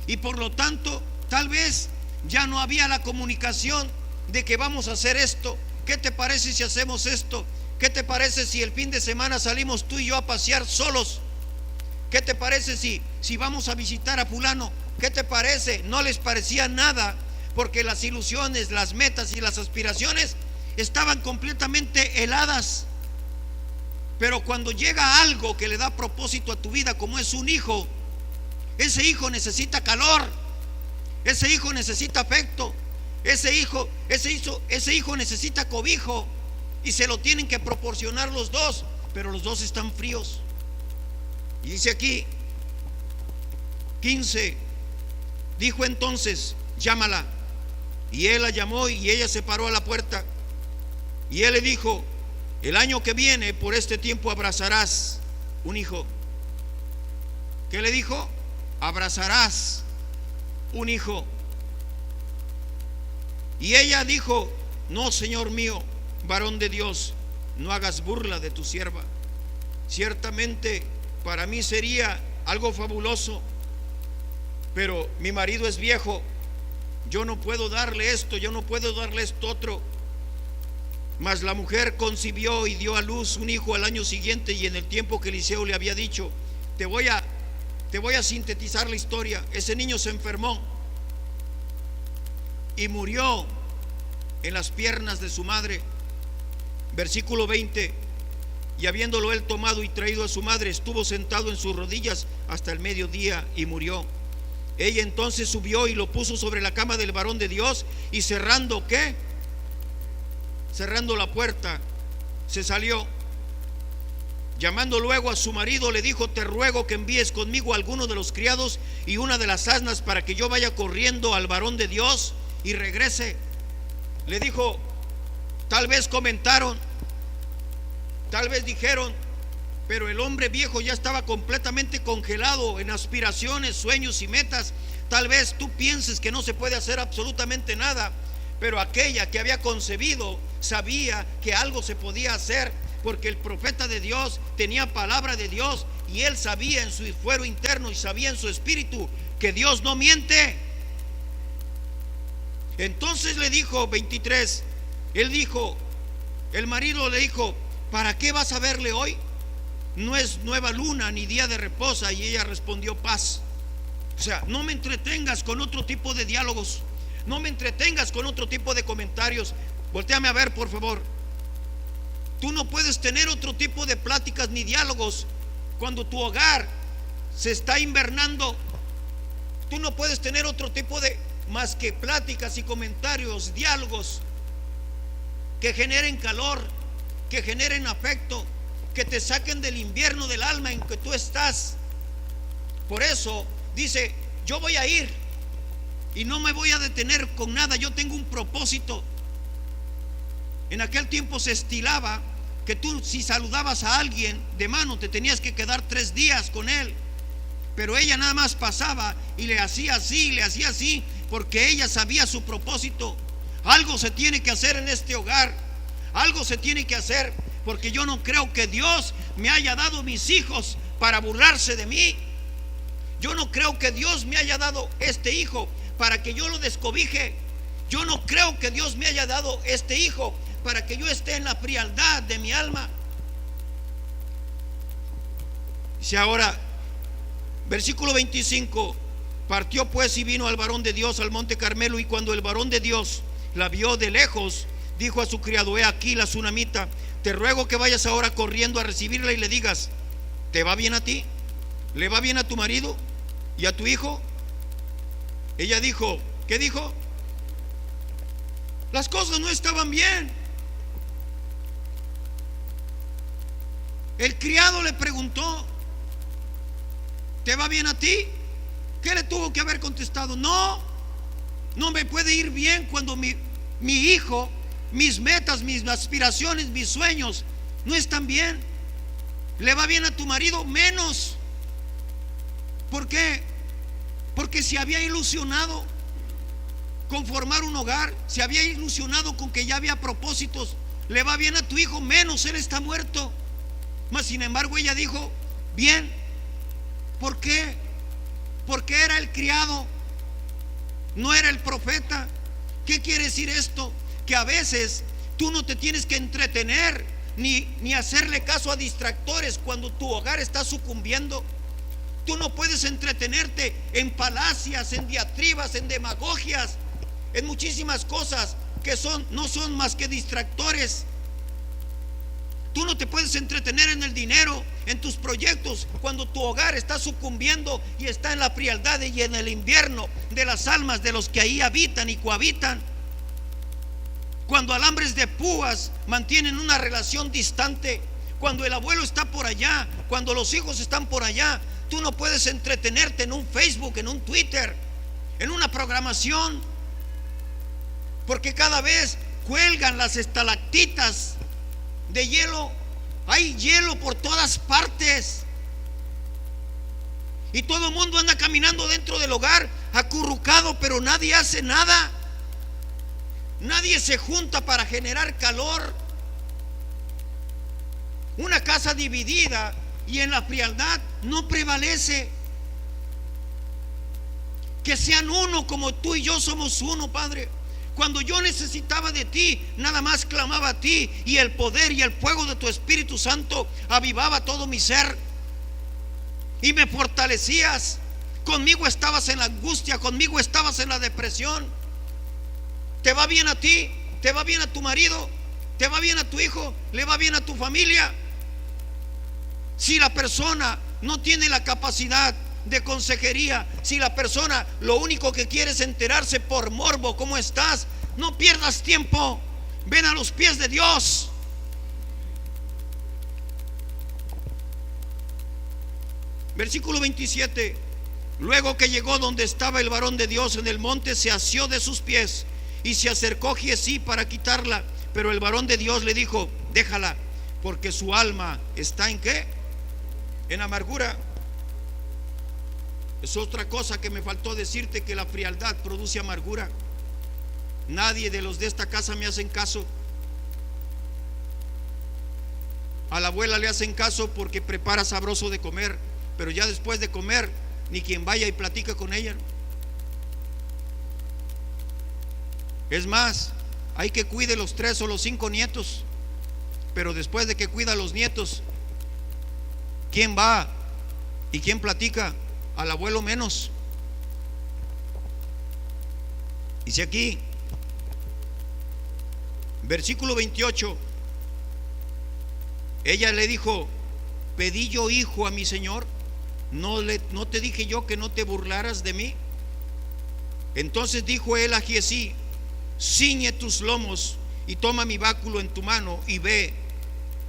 y por lo tanto tal vez ya no había la comunicación de que vamos a hacer esto. ¿Qué te parece si hacemos esto? ¿Qué te parece si el fin de semana salimos tú y yo a pasear solos? ¿Qué te parece si vamos a visitar a fulano? ¿Qué te parece? No les parecía nada, porque las ilusiones, las metas y las aspiraciones estaban completamente heladas. Pero cuando llega algo que le da propósito a tu vida, como es un hijo, ese hijo necesita calor, ese hijo necesita afecto, ese hijo necesita cobijo, y se lo tienen que proporcionar los dos, pero los dos están fríos. Y dice aquí 15: dijo entonces: llámala. Y él la llamó y ella se paró a la puerta. Y él le dijo: el año que viene por este tiempo abrazarás un hijo. ¿Qué le dijo? Abrazarás un hijo. Y ella dijo: no, Señor mío, varón de Dios, no hagas burla de tu sierva. Ciertamente para mí sería algo fabuloso, pero mi marido es viejo, yo no puedo darle esto, yo no puedo darle esto otro. Mas la mujer concibió y dio a luz un hijo al año siguiente, y en el tiempo que Eliseo le había dicho, te voy a sintetizar la historia. Ese niño se enfermó y murió en las piernas de su madre. Versículo 20: y habiéndolo él tomado y traído a su madre, estuvo sentado en sus rodillas hasta el mediodía y murió. Ella entonces subió y lo puso sobre la cama del varón de Dios, y cerrando la puerta, se salió. Llamando luego a su marido, le dijo: te ruego que envíes conmigo a alguno de los criados y una de las asnas, para que yo vaya corriendo al varón de Dios y regrese. Le dijo: tal vez comentaron, tal vez dijeron, pero el hombre viejo ya estaba completamente congelado en aspiraciones, sueños y metas. Tal vez tú pienses que no se puede hacer absolutamente nada, pero aquella que había concebido sabía que algo se podía hacer, porque el profeta de Dios tenía palabra de Dios, y él sabía en su fuero interno y sabía en su espíritu que Dios no miente. Entonces le dijo, 23, el marido le dijo: ¿para qué vas a verle hoy? No es nueva luna ni día de reposo. Y ella respondió: paz. O sea, no me entretengas con otro tipo de diálogos, no me entretengas con otro tipo de comentarios. Voltéame a ver, por favor. Tú no puedes tener otro tipo de pláticas ni diálogos cuando tu hogar se está invernando. Tú no puedes tener otro tipo de más que pláticas y comentarios, diálogos que generen calor, que generen afecto, que te saquen del invierno del alma en que tú estás. Por eso dice: yo voy a ir y no me voy a detener con nada, yo tengo un propósito. En aquel tiempo se estilaba que tú, si saludabas a alguien de mano, te tenías que quedar 3 días con él. Pero ella nada más pasaba y le hacía así, porque ella sabía su propósito. Algo se tiene que hacer en este hogar, algo se tiene que hacer, porque yo no creo que Dios me haya dado mis hijos para burlarse de mí. Yo no creo que Dios me haya dado este hijo para que yo lo descobije. Yo no creo que Dios me haya dado este hijo para que yo esté en la frialdad de mi alma. Dice ahora, versículo 25: partió pues y vino al varón de Dios al monte Carmelo, y cuando el varón de Dios la vio de lejos, dijo a su criado: he aquí la sunamita, te ruego que vayas ahora corriendo a recibirla y le digas: ¿te va bien a ti? ¿Le va bien a tu marido y a tu hijo? Ella dijo, ¿qué dijo? Las cosas no estaban bien. El criado le preguntó: ¿te va bien a ti? ¿Qué le tuvo que haber contestado? No me puede ir bien cuando mi hijo, mis metas, mis aspiraciones, mis sueños no están bien. ¿Le va bien a tu marido? Menos. ¿Por qué? Porque se había ilusionado con formar un hogar, se había ilusionado con que ya había propósitos. ¿Le va bien a tu hijo? Menos, él está muerto. Mas sin embargo ella dijo: bien. ¿Por qué? Porque era el criado, no era el profeta. ¿Qué quiere decir esto? Que a veces tú no te tienes que entretener ni hacerle caso a distractores cuando tu hogar está sucumbiendo. Tú no puedes entretenerte en falacias, en diatribas, en demagogias, en muchísimas cosas que no son más que distractores. Tú no te puedes entretener en el dinero, en tus proyectos, cuando tu hogar está sucumbiendo y está en la frialdad y en el invierno de las almas de los que ahí habitan y cohabitan. Cuando alambres de púas mantienen una relación distante, cuando el abuelo está por allá, cuando los hijos están por allá, tú no puedes entretenerte en un Facebook, en un Twitter, en una programación, porque cada vez cuelgan las estalactitas de hielo. Hay hielo por todas partes. Y todo el mundo anda caminando dentro del hogar, acurrucado, pero nadie hace nada. Nadie se junta para generar calor. Una casa dividida y en la frialdad no prevalece. Que sean uno como tú y yo somos uno, Padre. Cuando yo necesitaba de ti, nada más clamaba a ti, y el poder y el fuego de tu Espíritu Santo avivaba todo mi ser y me fortalecías. Conmigo estabas en la angustia, conmigo estabas en la depresión. ¿Te va bien a ti? ¿Te va bien a tu marido? ¿Te va bien a tu hijo? ¿Le va bien a tu familia? Si la persona no tiene la capacidad de consejería, si la persona lo único que quiere es enterarse por morbo cómo estás, no pierdas tiempo. Ven a los pies de Dios. Versículo 27. Luego que llegó donde estaba el varón de Dios en el monte, se asió de sus pies y se acercó Giezí para quitarla. Pero el varón de Dios le dijo: déjala, porque su alma está ¿en qué? En amargura. Es otra cosa que me faltó decirte, que la frialdad produce amargura. Nadie de los de esta casa me hacen caso. A la abuela le hacen caso porque prepara sabroso de comer, pero ya después de comer, ni quien vaya y platica con ella. Es más, hay que cuide los 3 o los 5 nietos, pero después de que cuida a los nietos, ¿quién va y quién platica? Al abuelo menos. Dice aquí, versículo 28. Ella le dijo: pedí yo hijo a mi señor, ¿no te dije yo que no te burlaras de mí? Entonces dijo él a Giezí: ciñe tus lomos y toma mi báculo en tu mano y ve.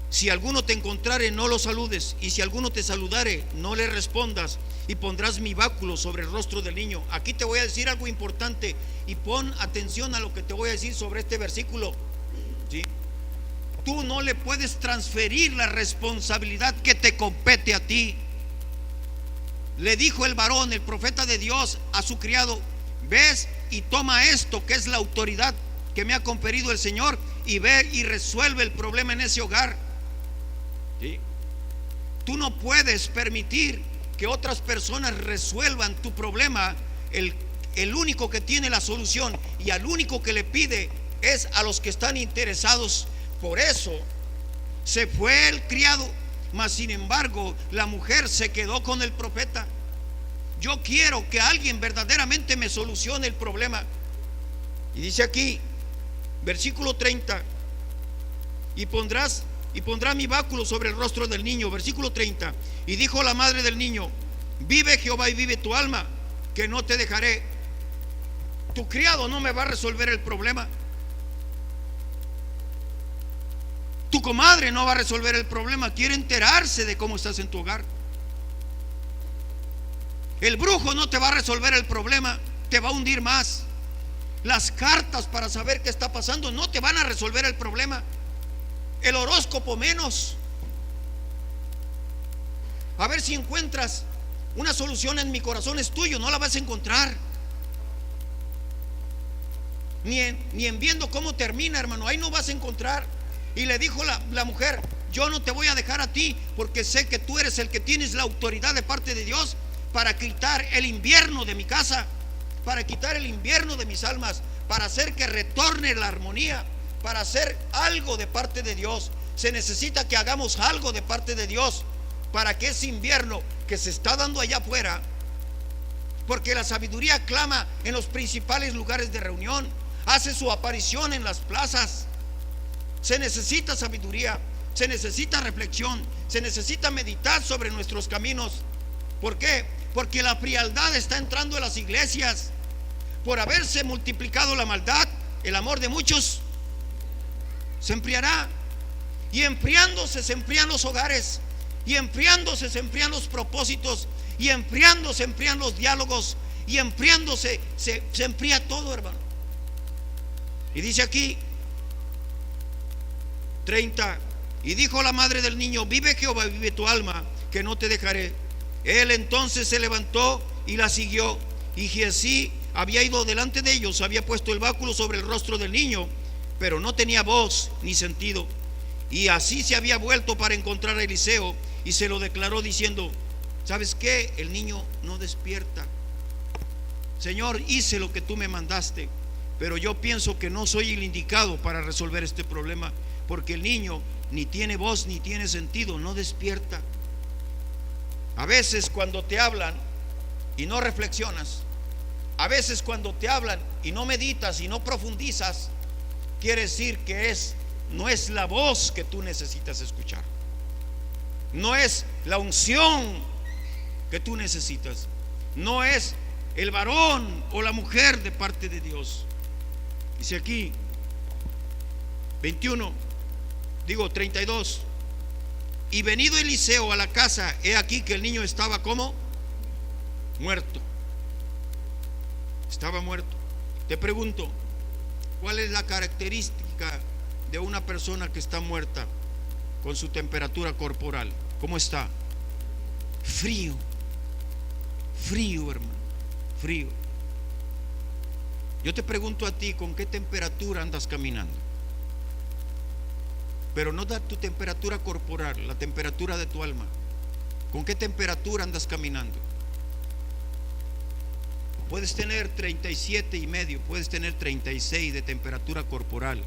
Si alguno te encontrare, no lo saludes, y si alguno te saludare, no le respondas, y pondrás mi báculo sobre el rostro del niño. Aquí te voy a decir algo importante, y pon atención a lo que te voy a decir sobre este versículo, ¿sí? Tú no le puedes transferir la responsabilidad que te compete a ti. Le dijo el varón, el profeta de Dios, a su criado: ves y toma esto, que es la autoridad que me ha conferido el Señor, y ve y resuelve el problema en ese hogar. ¿Sí? Tú no puedes permitir que otras personas resuelvan tu problema. El único que tiene la solución y al único que le pide es a los que están interesados. Por eso se fue el criado, mas sin embargo la mujer se quedó con el profeta. Yo quiero que alguien verdaderamente me solucione el problema. Y dice aquí, versículo 30: y pondrá mi báculo sobre el rostro del niño. Versículo 30: y dijo la madre del niño: vive Jehová y vive tu alma, que no te dejaré. Tu criado no me va a resolver el problema. Tu comadre no va a resolver el problema. Quiere enterarse de cómo estás en tu hogar. El brujo no te va a resolver el problema, te va a hundir más. Las cartas para saber qué está pasando no te van a resolver el problema. El horóscopo menos. A ver si encuentras una solución en mi corazón, es tuyo, no la vas a encontrar. Ni en viendo cómo termina, hermano, ahí no vas a encontrar. Y le dijo la mujer: yo no te voy a dejar a ti, porque sé que tú eres el que tienes la autoridad de parte de Dios para quitar el invierno de mi casa, para quitar el invierno de mis almas, para hacer que retorne la armonía, para hacer algo de parte de Dios. Se necesita que hagamos algo de parte de Dios para que ese invierno que se está dando allá afuera, porque la sabiduría clama en los principales lugares de reunión, hace su aparición en las plazas. Se necesita sabiduría, se necesita reflexión, se necesita meditar sobre nuestros caminos. ¿Por qué? Porque la frialdad está entrando en las iglesias. Por haberse multiplicado la maldad, el amor de muchos se enfriará. Y enfriándose se enfrían los hogares, y enfriándose se enfrían los propósitos, y enfriándose se enfrían los diálogos, y enfriándose se enfría todo, hermano. Y dice aquí: 30. Y dijo la madre del niño: vive Jehová, vive tu alma, que no te dejaré. Él entonces se levantó y la siguió. Y Giezi había ido delante de ellos, había puesto el báculo sobre el rostro del niño, pero no tenía voz ni sentido. Y así se había vuelto para encontrar a Eliseo y se lo declaró diciendo: ¿sabes qué? El niño no despierta. Señor, hice lo que tú me mandaste, pero yo pienso que no soy el indicado para resolver este problema, porque el niño ni tiene voz ni tiene sentido, no despierta. A veces cuando te hablan y no reflexionas, a veces cuando te hablan y no meditas y no profundizas, quiere decir que no es la voz que tú necesitas escuchar, no es la unción que tú necesitas, no es el varón o la mujer de parte de Dios. Dice aquí 32. Y venido Eliseo a la casa, he aquí que el niño estaba como muerto. Estaba muerto. Te pregunto, ¿cuál es la característica de una persona que está muerta con su temperatura corporal? ¿Cómo está? Frío. Frío, hermano. Frío. Yo te pregunto a ti, ¿con qué temperatura andas caminando? Pero no da tu temperatura corporal, la temperatura de tu alma. ¿Con qué temperatura andas caminando? Puedes tener 37,5, puedes tener 36 de temperatura corporal,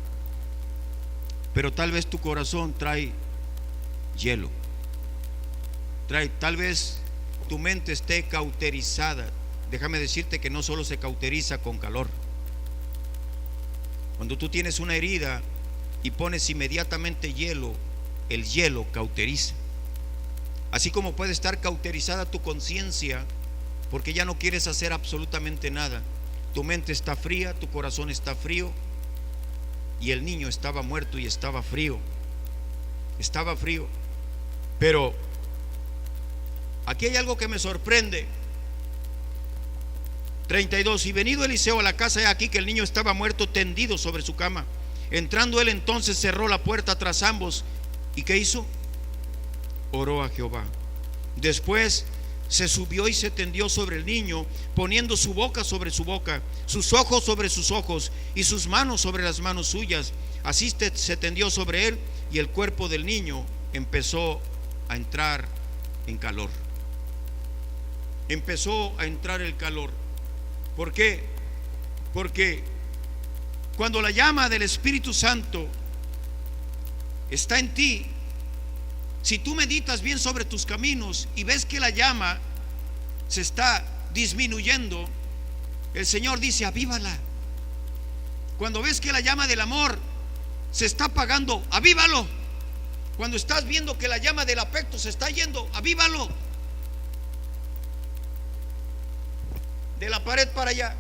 pero tal vez tu corazón trae hielo. Tal vez tu mente esté cauterizada. Déjame decirte que no solo se cauteriza con calor. Cuando tú tienes una herida y pones inmediatamente hielo, el hielo cauteriza. Así como puede estar cauterizada tu conciencia, porque ya no quieres hacer absolutamente nada. Tu mente está fría, tu corazón está frío, y el niño estaba muerto y estaba frío. Estaba frío. Pero aquí hay algo que me sorprende. 32. Y venido Eliseo a la casa, he aquí que el niño estaba muerto, tendido sobre su cama. Entrando él entonces cerró la puerta tras ambos. ¿Y qué hizo? Oró a Jehová. Después se subió y se tendió sobre el niño, poniendo su boca sobre su boca, sus ojos sobre sus ojos y sus manos sobre las manos suyas. Así se tendió sobre él, y el cuerpo del niño empezó a entrar en calor. Empezó a entrar el calor. ¿Por qué? Porque cuando la llama del Espíritu Santo está en ti, si tú meditas bien sobre tus caminos y ves que la llama se está disminuyendo, el Señor dice: avívala. Cuando ves que la llama del amor se está apagando, avívalo. Cuando estás viendo que la llama del afecto se está yendo, avívalo. De la pared para allá.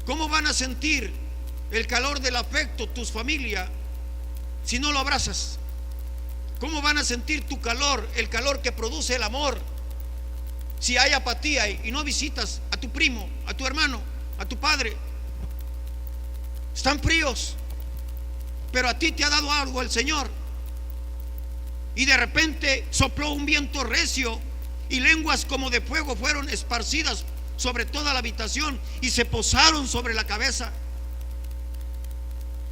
¿Cómo van a sentir el calor del afecto tus familia si no lo abrazas? ¿Cómo van a sentir tu calor, el calor que produce el amor, si hay apatía y no visitas a tu primo, a tu hermano, a tu padre? Están fríos, pero a ti te ha dado algo el Señor, y de repente sopló un viento recio y lenguas como de fuego fueron esparcidas sobre toda la habitación y se posaron sobre la cabeza.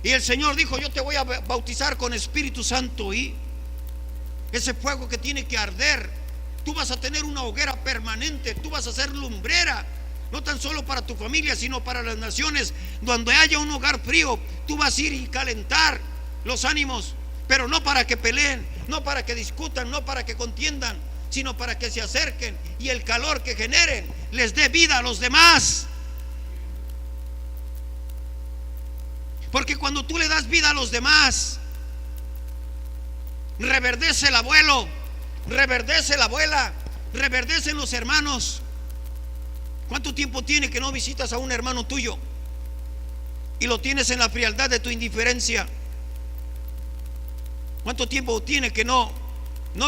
Y el Señor dijo: yo te voy a bautizar con Espíritu Santo, y ese fuego que tiene que arder, tú vas a tener una hoguera permanente, tú vas a ser lumbrera, no tan solo para tu familia, sino para las naciones. Donde haya un hogar frío, tú vas a ir y calentar los ánimos, pero no para que peleen, no para que discutan, no para que contiendan, sino para que se acerquen, y el calor que generen les dé vida a los demás. Porque cuando tú le das vida a los demás, reverdece el abuelo, reverdece la abuela, reverdecen los hermanos. ¿Cuánto tiempo tiene que no visitas a un hermano tuyo y lo tienes en la frialdad de tu indiferencia? ¿Cuánto tiempo tiene que no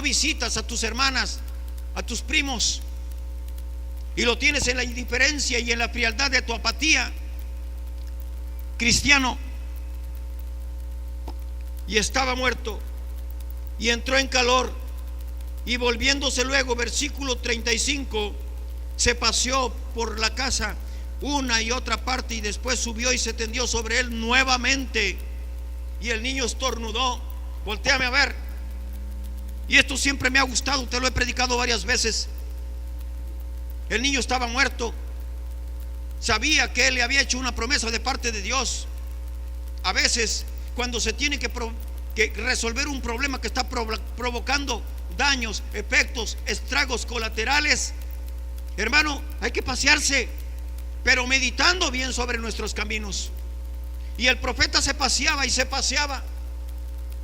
visitas a tus hermanas, a tus primos, y lo tienes en la indiferencia y en la frialdad de tu apatía? Cristiano, y estaba muerto, y entró en calor, y volviéndose luego, versículo 35, se paseó por la casa una y otra parte, y después subió y se tendió sobre él nuevamente, y el niño estornudó. Voltéame a ver. Y esto siempre me ha gustado, te lo he predicado varias veces. El niño estaba muerto, sabía que él le había hecho una promesa de parte de Dios. A veces cuando se tiene que resolver un problema que está provocando daños, efectos, estragos colaterales, hermano, hay que pasearse, pero meditando bien sobre nuestros caminos. Y el profeta se paseaba y se paseaba,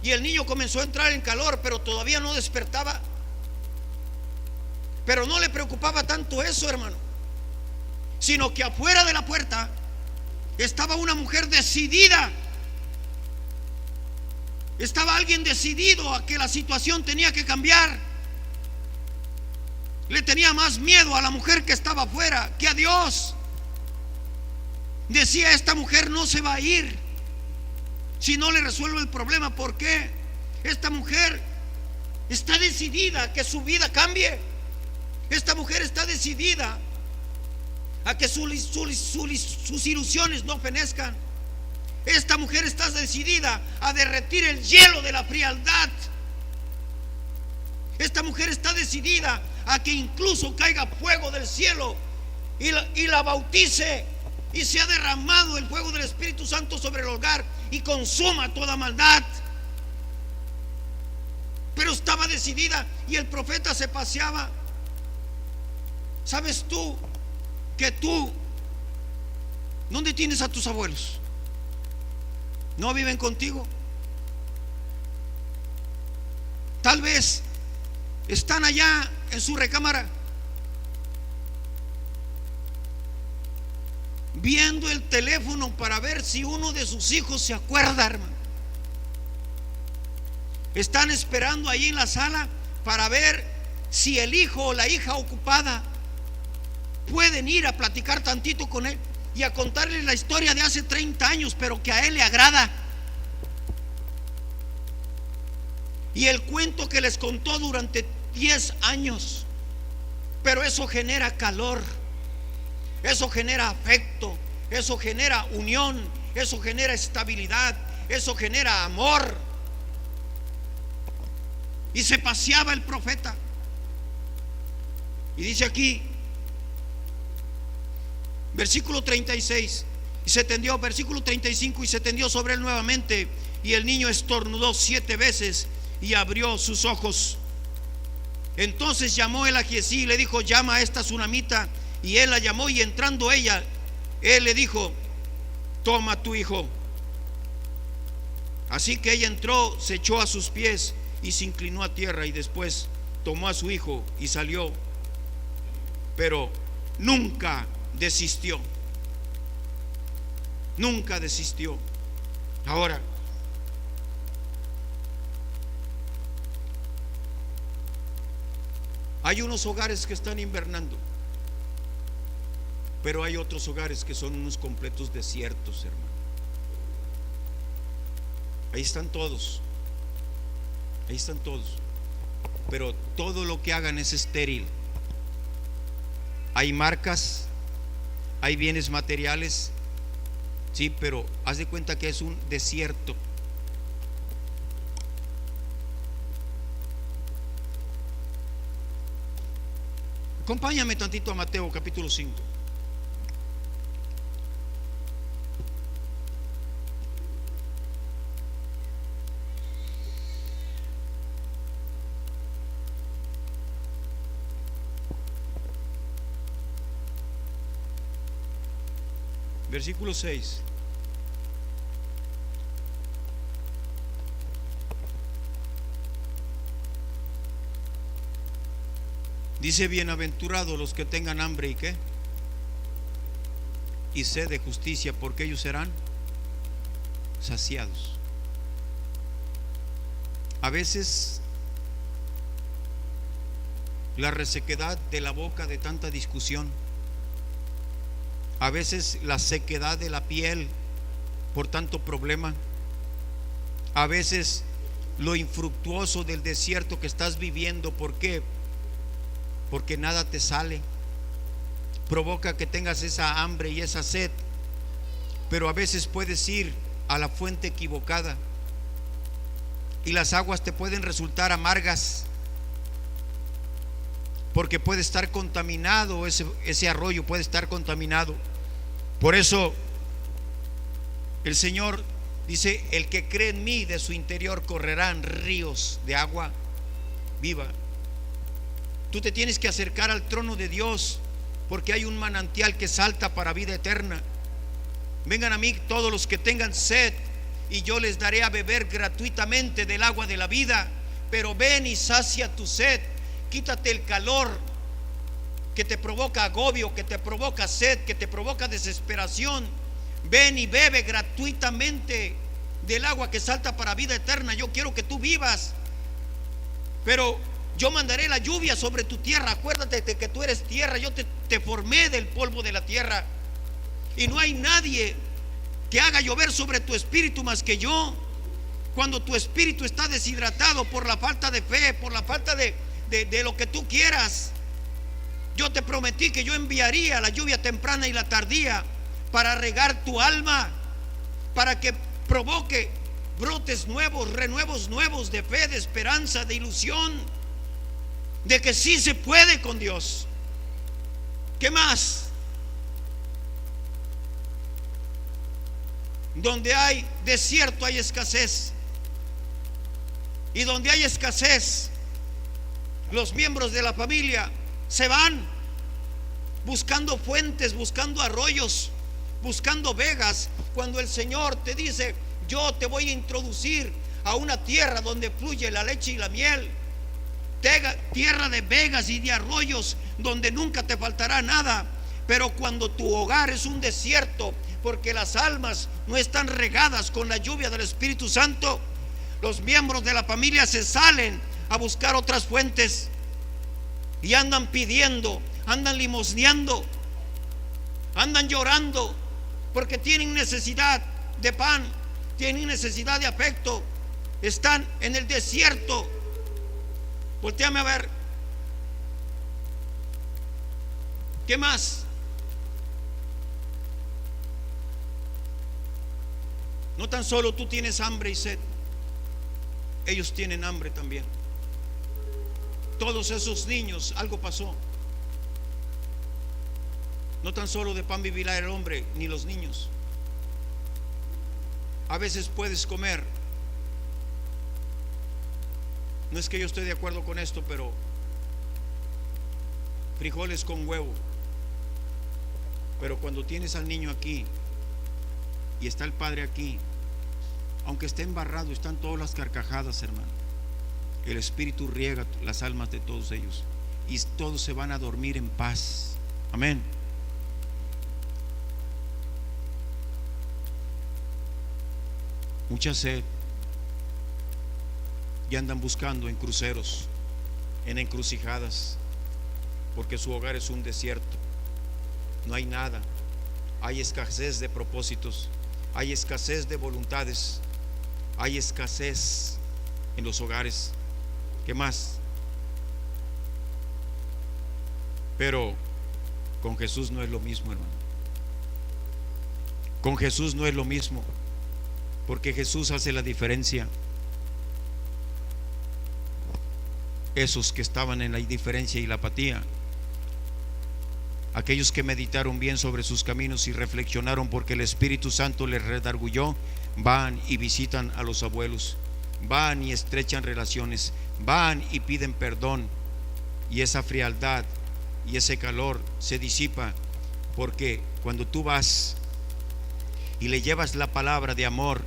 y el niño comenzó a entrar en calor, pero todavía no despertaba. Pero no le preocupaba tanto eso, hermano, sino que afuera de la puerta estaba una mujer decidida. Estaba alguien decidido a que la situación tenía que cambiar. Le tenía más miedo a la mujer que estaba afuera que a Dios. Decía: esta mujer no se va a ir si no le resuelvo el problema. ¿Por qué? Esta mujer está decidida a que su vida cambie. Esta mujer está decidida a que sus ilusiones no fenezcan. Esta mujer está decidida a derretir el hielo de la frialdad. Esta mujer está decidida a que incluso caiga fuego del cielo y la bautice, y sea derramado el fuego del Espíritu Santo sobre el hogar y consuma toda maldad. Pero estaba decidida, y el profeta se paseaba. ¿Sabes tú que dónde tienes a tus abuelos? ¿No viven contigo? Tal vez están allá en su recámara viendo el teléfono para ver si uno de sus hijos se acuerda, hermano. Están esperando ahí en la sala para ver si el hijo o la hija ocupada pueden ir a platicar tantito con él y a contarle la historia de hace 30 años, pero que a él le agrada. Y el cuento que les contó durante 10 años. Pero eso genera calor, eso genera afecto, eso genera unión, eso genera estabilidad, eso genera amor. Y se paseaba el profeta. Y dice aquí, versículo 36, y se tendió, versículo 35, y se tendió sobre él nuevamente, y el niño estornudó 7 veces y abrió sus ojos. Entonces llamó él a Giezi y le dijo: llama a esta tsunamita. Y él la llamó, y entrando ella, él le dijo: toma tu hijo. Así que ella entró, se echó a sus pies y se inclinó a tierra, y después tomó a su hijo y salió, pero nunca desistió. Nunca desistió. Ahora, hay unos hogares que están invernando, pero hay otros hogares que son unos completos desiertos, hermano. Ahí están todos. Ahí están todos. Pero todo lo que hagan es estéril. Hay marcas, hay bienes materiales, sí, pero haz de cuenta que es un desierto. Acompáñame tantito a Mateo capítulo 5. Versículo 6. Dice: bienaventurados los que tengan hambre y qué, y sed de justicia, porque ellos serán saciados. A veces la resequedad de la boca de tanta discusión, a veces la sequedad de la piel por tanto problema, a veces lo infructuoso del desierto que estás viviendo. ¿Por qué? Porque nada te sale. Provoca que tengas esa hambre y esa sed, pero a veces puedes ir a la fuente equivocada y las aguas te pueden resultar amargas, porque puede estar contaminado, ese arroyo puede estar contaminado. Por eso el Señor dice: el que cree en mí, de su interior correrán ríos de agua viva. Tú te tienes que acercar al trono de Dios, porque hay un manantial que salta para vida eterna. Vengan a mí todos los que tengan sed, y yo les daré a beber gratuitamente del agua de la vida. Pero ven y sacia tu sed. Quítate el calor que te provoca agobio, que te provoca sed, que te provoca desesperación. Ven y bebe gratuitamente del agua que salta para vida eterna. Yo quiero que tú vivas, pero yo mandaré la lluvia sobre tu tierra. Acuérdate de que tú eres tierra. Yo te formé del polvo de la tierra, y no hay nadie que haga llover sobre tu espíritu más que yo. Cuando tu espíritu está deshidratado por la falta de fe, por la falta de lo que tú quieras, yo te prometí que yo enviaría la lluvia temprana y la tardía para regar tu alma, para que provoque brotes nuevos, renuevos nuevos de fe, de esperanza, de ilusión, de que sí se puede con Dios. ¿Qué más? Donde hay desierto hay escasez, y donde hay escasez, los miembros de la familia se van buscando fuentes, buscando arroyos, buscando vegas, cuando el Señor te dice: yo te voy a introducir a una tierra donde fluye la leche y la miel, tierra de vegas y de arroyos, donde nunca te faltará nada. Pero cuando tu hogar es un desierto, porque las almas no están regadas con la lluvia del Espíritu Santo, los miembros de la familia se salen a buscar otras fuentes y andan pidiendo, andan limosneando, andan llorando, porque tienen necesidad de pan, tienen necesidad de afecto, están en el desierto. Voltéame a ver. ¿Qué más? No tan solo tú tienes hambre y sed, ellos tienen hambre también. Todos esos niños, algo pasó. No tan solo de pan vivirá el hombre, ni los niños. A veces puedes comer. No es que yo esté de acuerdo con esto, pero frijoles con huevo. Pero cuando tienes al niño aquí y está el padre aquí, aunque esté embarrado, están todas las carcajadas, hermano. El Espíritu riega las almas de todos ellos y todos se van a dormir en paz. Amén. Mucha sed, y andan buscando en cruceros, en encrucijadas, porque su hogar es un desierto. No hay nada. Hay escasez de propósitos, hay escasez de voluntades, hay escasez en los hogares. ¿Qué más? Pero con Jesús no es lo mismo, hermano. Con Jesús no es lo mismo, porque Jesús hace la diferencia. Esos que estaban en la indiferencia y la apatía, aquellos que meditaron bien sobre sus caminos y reflexionaron porque el Espíritu Santo les redarguyó, van y visitan a los abuelos, van y estrechan relaciones, van y piden perdón, y esa frialdad y ese calor se disipa, porque cuando tú vas y le llevas la palabra de amor,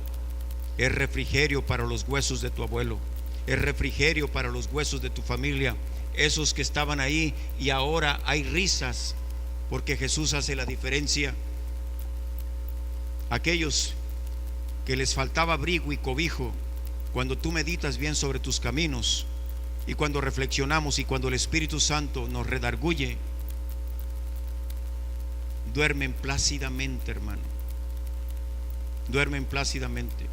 es refrigerio para los huesos de tu abuelo, es refrigerio para los huesos de tu familia, esos que estaban ahí, y ahora hay risas porque Jesús hace la diferencia. Aquellos que les faltaba abrigo y cobijo, cuando tú meditas bien sobre tus caminos y cuando reflexionamos y cuando el Espíritu Santo nos redarguye, duermen plácidamente, hermano, duermen plácidamente.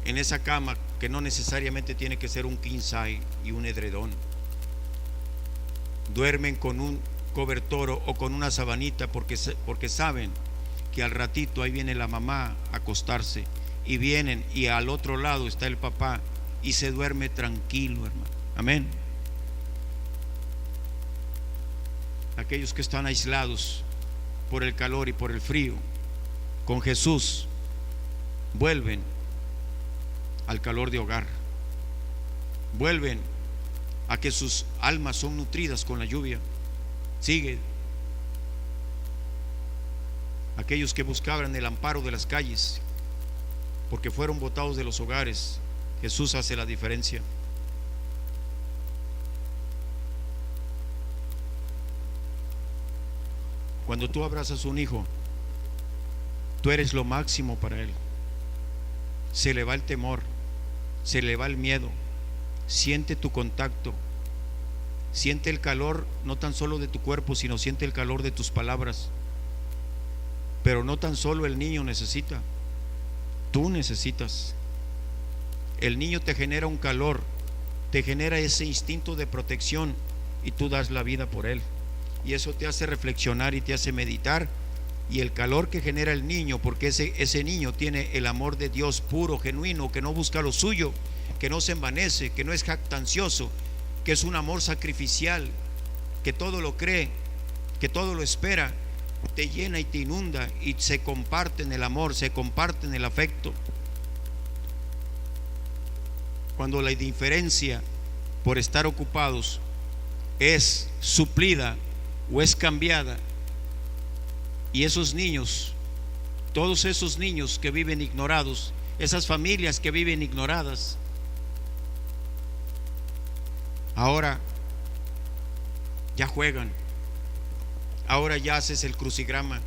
en esa cama, que no necesariamente tiene que ser un king size y un edredón. Duermen con un cobertor o con una sabanita porque saben que al ratito ahí viene la mamá a acostarse, y vienen y al otro lado está el papá, y se duerme tranquilo, hermano. Amén. Aquellos que están aislados por el calor y por el frío, con Jesús vuelven al calor de hogar, vuelven a que sus almas son nutridas con la lluvia. Sigue. Aquellos que buscaban el amparo de las calles porque fueron botados de los hogares, Jesús hace la diferencia. Cuando tú abrazas a un hijo, tú eres lo máximo para él. Se le va el temor, se le va el miedo. Siente tu contacto, siente el calor no tan solo de tu cuerpo, sino siente el calor de tus palabras. Pero no tan solo el niño necesita, tú necesitas. El niño te genera un calor, te genera ese instinto de protección, y tú das la vida por él. Y eso te hace reflexionar y te hace meditar. Y el calor que genera el niño, porque ese niño tiene el amor de Dios puro, genuino, que no busca lo suyo, que no se envanece, que no es jactancioso, que es un amor sacrificial, que todo lo cree, que todo lo espera, te llena y te inunda, y se comparte en el amor, se comparte en el afecto. Cuando la indiferencia por estar ocupados es suplida o es cambiada, y esos niños, todos esos niños que viven ignorados, esas familias que viven ignoradas, ahora ya juegan, ahora ya haces el crucigrama,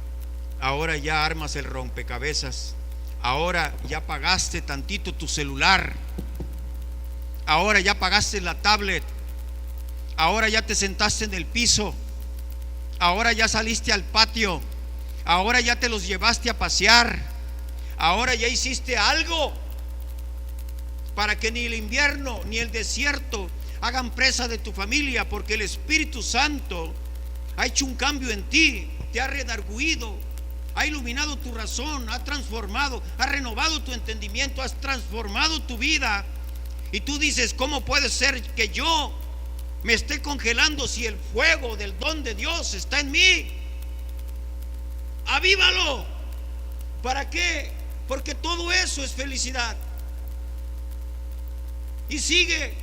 ahora ya armas el rompecabezas, ahora ya pagaste tantito tu celular, ahora ya pagaste la tablet, ahora ya te sentaste en el piso, ahora ya saliste al patio, ahora ya te los llevaste a pasear, ahora ya hiciste algo para que ni el invierno ni el desierto hagan presa de tu familia, porque el Espíritu Santo ha hecho un cambio en ti, te ha redarguido, ha iluminado tu razón, ha transformado, ha renovado tu entendimiento, has transformado tu vida. Y tú dices: ¿cómo puede ser que yo me esté congelando si el fuego del don de Dios está en mí? Avívalo. ¿Para qué? Porque todo eso es felicidad. Y sigue.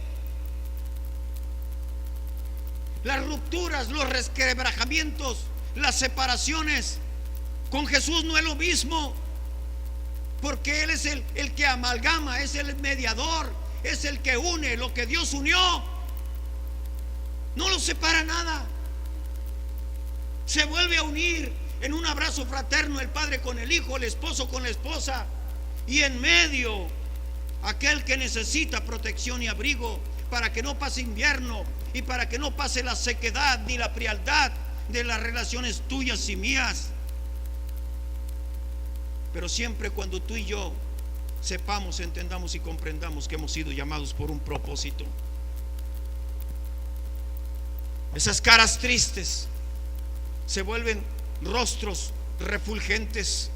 Las rupturas, los resquebrajamientos, las separaciones, con Jesús no es lo mismo, porque Él es el que amalgama, es el mediador, es el que une. Lo que Dios unió no lo separa nada, se vuelve a unir en un abrazo fraterno, el padre con el hijo, el esposo con la esposa, y en medio aquel que necesita protección y abrigo para que no pase invierno y para que no pase la sequedad ni la frialdad de las relaciones tuyas y mías. Pero siempre cuando tú y yo sepamos, entendamos y comprendamos que hemos sido llamados por un propósito, esas caras tristes se vuelven rostros refulgentes,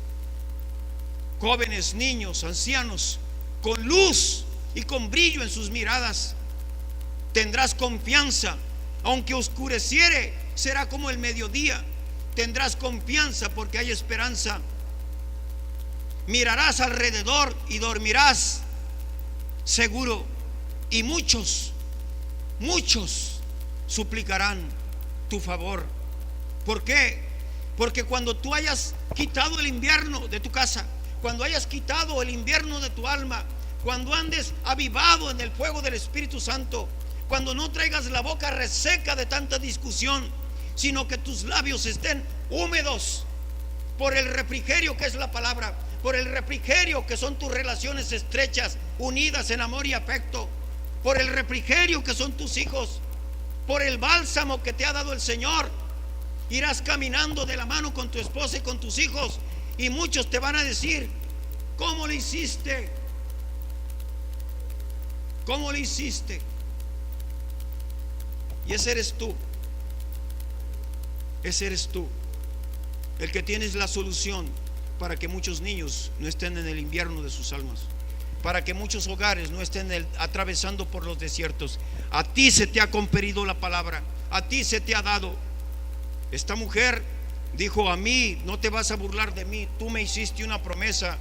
jóvenes, niños, ancianos, con luz y con brillo en sus miradas. Tendrás confianza, aunque oscureciere, será como el mediodía. Tendrás confianza porque hay esperanza. Mirarás alrededor y dormirás seguro, y muchos suplicarán tu favor. ¿Por qué? Porque cuando tú hayas quitado el invierno de tu casa, cuando hayas quitado el invierno de tu alma, cuando andes avivado en el fuego del Espíritu Santo, cuando no traigas la boca reseca de tanta discusión, sino que tus labios estén húmedos por el refrigerio que es la palabra, por el refrigerio que son tus relaciones estrechas, unidas en amor y afecto, por el refrigerio que son tus hijos, por el bálsamo que te ha dado el Señor. Irás caminando de la mano con tu esposa y con tus hijos, y muchos te van a decir: ¿cómo le hiciste? ¿Cómo le hiciste? Y ese eres tú. Ese eres tú, el que tienes la solución para que muchos niños no estén en el invierno de sus almas, para que muchos hogares no estén atravesando por los desiertos. A ti se te ha conferido la palabra, a ti se te ha dado. Esta mujer dijo: a mí no te vas a burlar de mí, tú me hiciste una promesa.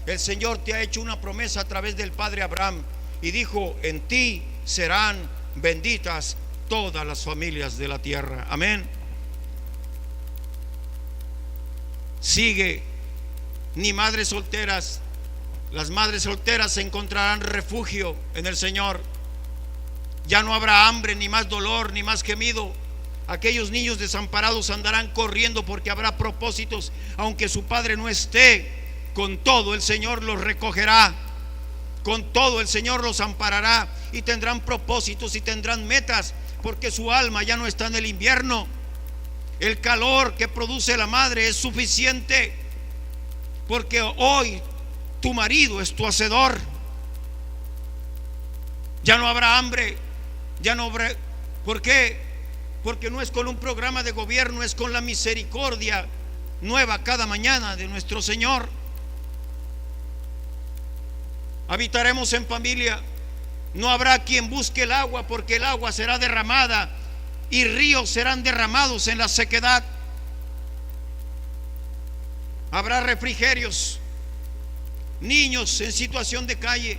El Señor te ha hecho una promesa a través del padre Abraham, y dijo: en ti serán benditas todas las familias de la tierra. Amén. Sigue, ni madres solteras. Las madres solteras encontrarán refugio en el Señor. Ya no habrá hambre, ni más dolor, ni más gemido. Aquellos niños desamparados andarán corriendo porque habrá propósitos. Aunque su padre no esté, con todo el Señor los recogerá. Con todo el Señor los amparará, y tendrán propósitos y tendrán metas, porque su alma ya no está en el invierno. El calor que produce la madre es suficiente, porque hoy tu marido es tu hacedor. Ya no habrá hambre, ya no habrá. ¿Por qué? Porque no es con un programa de gobierno, es con la misericordia nueva cada mañana de nuestro Señor. Habitaremos en familia. No habrá quien busque el agua, porque el agua será derramada y ríos serán derramados en la sequedad. Habrá refrigerios. Niños en situación de calle,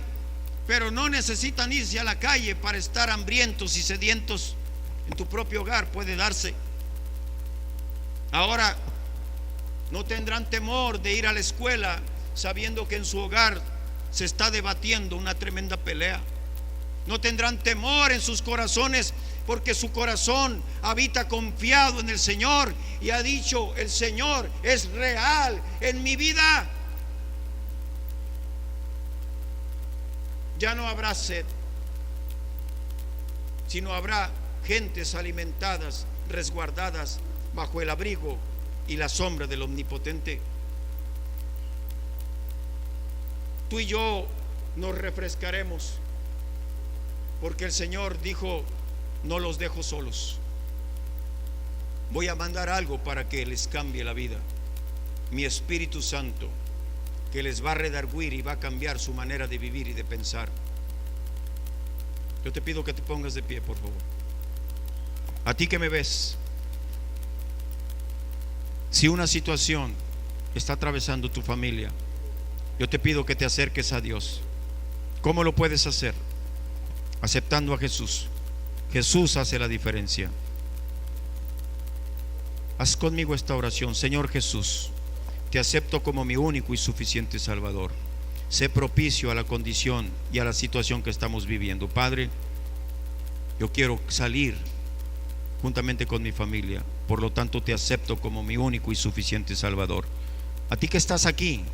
pero no necesitan irse a la calle para estar hambrientos y sedientos. En tu propio hogar puede darse. Ahora no tendrán temor de ir a la escuela, sabiendo que en su hogar se está debatiendo una tremenda pelea. No tendrán temor en sus corazones, porque su corazón habita confiado en el Señor, y ha dicho: el Señor es real en mi vida. Ya no habrá sed, sino habrá gentes alimentadas, resguardadas bajo el abrigo y la sombra del Omnipotente. Tú y yo nos refrescaremos, porque el Señor dijo: no los dejo solos, voy a mandar algo para que les cambie la vida. Mi Espíritu Santo, que les va a redarguir y va a cambiar su manera de vivir y de pensar. Yo te pido que te pongas de pie, por favor. A ti que me ves, si una situación está atravesando tu familia, yo te pido que te acerques a Dios. ¿Cómo lo puedes hacer? Aceptando a Jesús. Jesús hace la diferencia. Haz conmigo esta oración. Señor Jesús, te acepto como mi único y suficiente Salvador. Sé propicio a la condición y a la situación que estamos viviendo. Padre, yo quiero salir juntamente con mi familia. Por lo tanto, te acepto como mi único y suficiente Salvador. A ti que estás aquí,